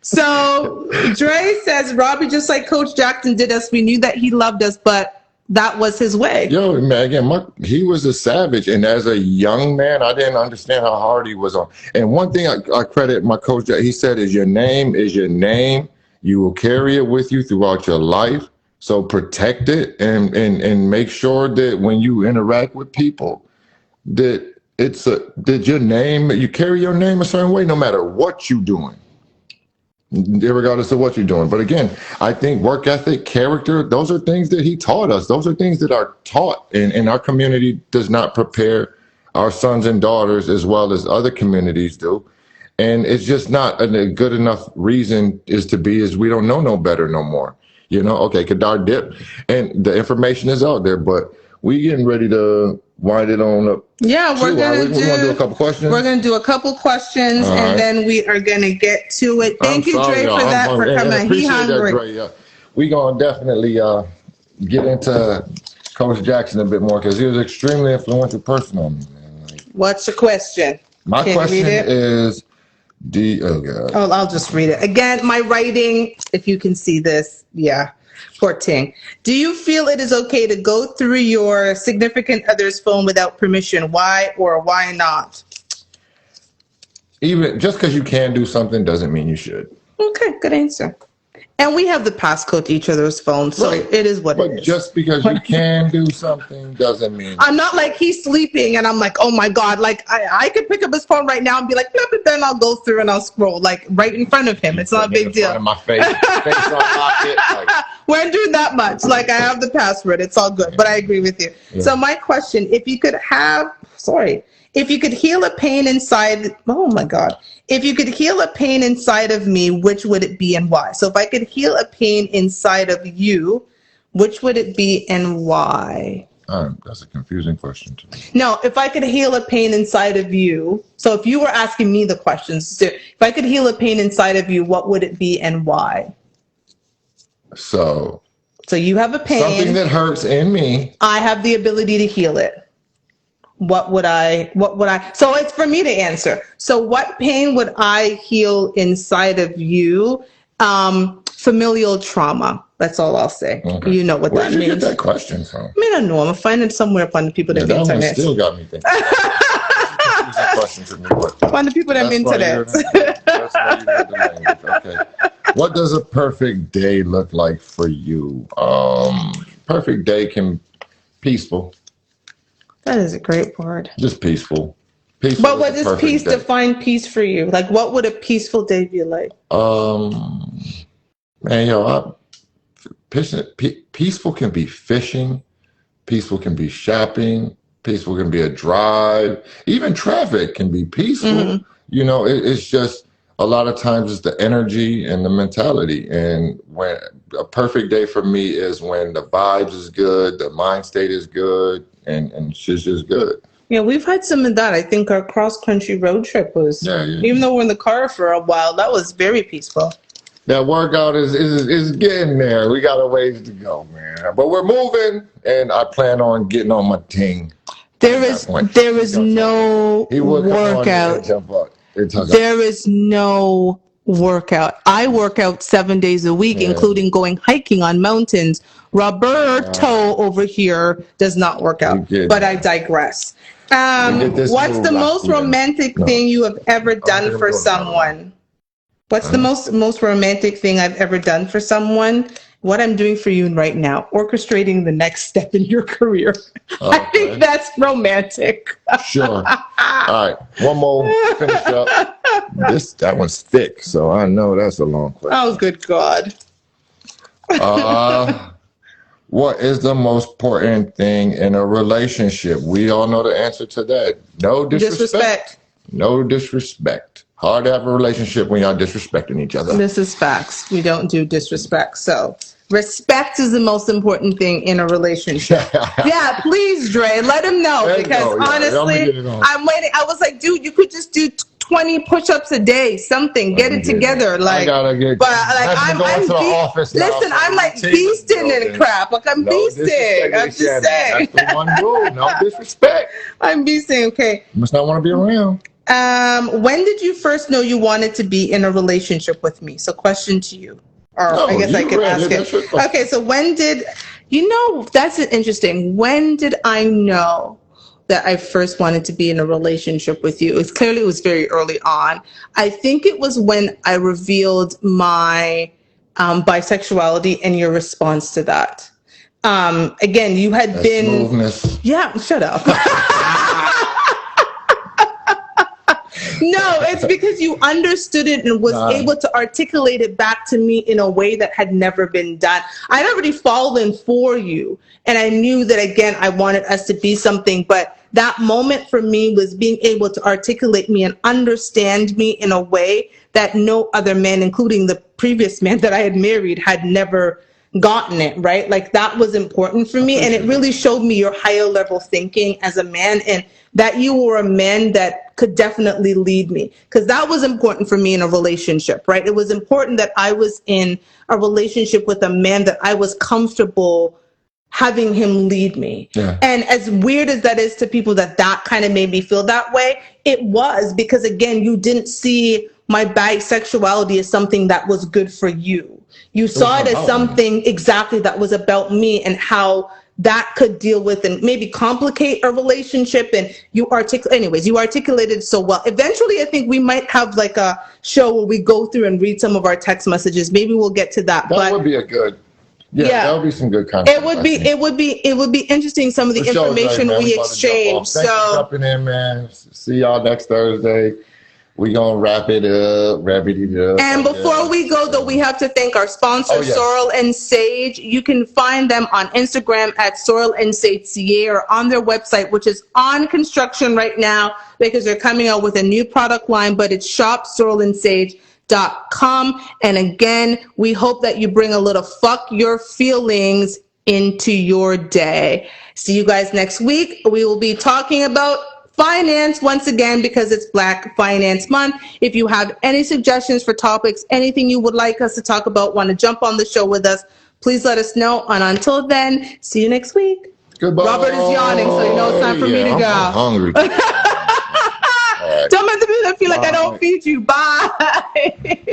So Dre says, Robbie, just like Coach Jackson did us, we knew that he loved us, but that was his way. Yo, man, again, he was a savage. And as a young man, I didn't understand how hard he was on. And one thing I credit my coach, he said, is your name is your name. You will carry it with you throughout your life. So protect it and make sure that when you interact with people, that that your name, you carry your name a certain way, no matter what you're doing, regardless of what you're doing. But again, I think work ethic, character, those are things that he taught us. Those are things that are taught, and our community does not prepare our sons and daughters as well as other communities do. And it's just not a good enough reason is we don't know no better no more. You know, okay, Kadar dipped, and the information is out there, but we getting ready to wind it on up. Yeah, we're gonna do a couple questions. We're gonna do a couple questions, All and right. then we are gonna get to it. Thank you, Dre, for that, for coming. He hungry. That, Dre. We gonna definitely get into Coach Jackson a bit more because he was an extremely influential person on me, man. Like, what's your question? my Can you question read it? is, oh God. Oh, I'll just read it. Again, my writing, if you can see this, yeah. 14. Do you feel it is okay to go through your significant other's phone without permission? Why or why not? Even just because you can do something doesn't mean you should. Okay, good answer. And we have the passcode to each other's phones, so Right. it is what But it is. just because you can do something doesn't mean. I'm not like he's sleeping and I'm like, oh my God, like I could pick up his phone right now and be like, but then I'll go through and I'll scroll like right in front of him. It's not a big In front deal. of my face unlock it. Like, We ain't doing that much. Like I have the password. It's all good. But I agree with you. Yeah. So my question, if you could heal a pain inside, oh my God. If you could heal a pain inside of me, which would it be and why? So if I could heal a pain inside of you, which would it be and why? that's a confusing question to me. No, if I could heal a pain inside of you. So if you were asking me the questions, so if I could heal a pain inside of you, what would it be and why? So you have a pain. something that hurts in me. I have the ability to heal it. What would I, so it's for me to answer. So what pain would I heal inside of you? Familial trauma. That's all I'll say. Okay. You know what Where that did you means. get that question from? I mean, I know. I'm finding it somewhere upon the people that That one internet. still got me thinking. Confusing question to me, but Upon the people that that's why internet. that's why you heard the language. Okay. What does a perfect day look like for you? Perfect day can peaceful. That is a great word. Just peaceful. Peaceful. But what is a does perfect peace day. define peace for you? Like, what would a peaceful day be like? Man, peaceful can be fishing. Peaceful can be shopping. Peaceful can be a drive. Even traffic can be peaceful. Mhm. You know, it's just a lot of times it's the energy and the mentality. And when a perfect day for me is when the vibes is good, the mind state is good, and shit's just good. Yeah, we've had some of that. I think our cross-country road trip was, Yeah. even though we're in the car for a while, that was very peaceful. That workout is getting there. We got a ways to go, man. But we're moving, and I plan on getting on my team. There is no He would come on and workout. jump up. There is no workout. I work out 7 days a week, Yeah. including going hiking on mountains. Roberto over here does not work out, You get but that. I digress. get this What's move the locked most in. romantic No. thing you have ever done gonna for go down. someone? What's the most romantic thing I've ever done for someone? What I'm doing for you right now, orchestrating the next step in your career. I Okay. think that's romantic. Sure. All right. One more. Finish up. That one's thick, so I know that's a long question. Oh, good God. What is the most important thing in a relationship? We all know the answer to that. No disrespect. No disrespect. Hard to have a relationship when y'all disrespecting each other. This is facts. We don't do disrespect. So respect is the most important thing in a relationship. Yeah, please, Dre, let him know. There you Because go, yeah. Let me get honestly, it on. I'm waiting. I was like, dude, you could just do 20 push-ups a day, something. Get it together. Like, I gotta get. but like I'm going to the office now, listen, so I'm like routine beasting is and building. crap. Like I'm No beasting. disrespect, I'm just Shannon. saying. That's the one rule. No disrespect. I'm beasting. Okay. You must not want to be around. When did you first know you wanted to be in a relationship with me? So question to you. Or No, I guess I you could read ask it. That's your it. question. Okay, so when did, that's interesting. When did I know that I first wanted to be in a relationship with you? It was very early on. I think it was when I revealed my bisexuality and your response to that. Again, you had That been, smoothness. yeah, shut up. No, it's because you understood it and was able to articulate it back to me in a way that had never been done. I'd already fallen for you. And I knew that, again, I wanted us to be something. But that moment for me was being able to articulate me and understand me in a way that no other man, including the previous man that I had married, had never gotten it, right? Like, that was important for me. And it really showed me your higher level thinking as a man, and that you were a man that could definitely lead me, because that was important for me in a relationship, right? It was important that I was in a relationship with a man that I was comfortable having him lead me. Yeah. And as weird as that is to people, that kind of made me feel that way, it was because, again, you didn't see my bisexuality as something that was good for you. You saw it as something exactly that was about me, and how that could deal with and maybe complicate a relationship. And you articulated so well. Eventually, I think we might have like a show where we go through and read some of our text messages. Maybe we'll get to that. That would be a good. Yeah, that would be some good content. It would be interesting, some of the information we exchanged. Thanks for jumping in, man. See y'all next Thursday. We're going to wrap it up. And before we go, though, we have to thank our sponsor, Sorrel and Sage. You can find them on Instagram at Sorrel and Sage CA, or on their website, which is on construction right now because they're coming out with a new product line, but it's shopsorrelandsage.com. And again, we hope that you bring a little fuck your feelings into your day. See you guys next week. We will be talking about finance once again, because it's Black Finance Month. If you have any suggestions for topics, anything you would like us to talk about, want to jump on the show with us, please let us know. And until then, see you next week. Goodbye. Robert is yawning, so you know it's time for me to go. I'm hungry. Right. Don't make me feel like I don't feed you. Bye.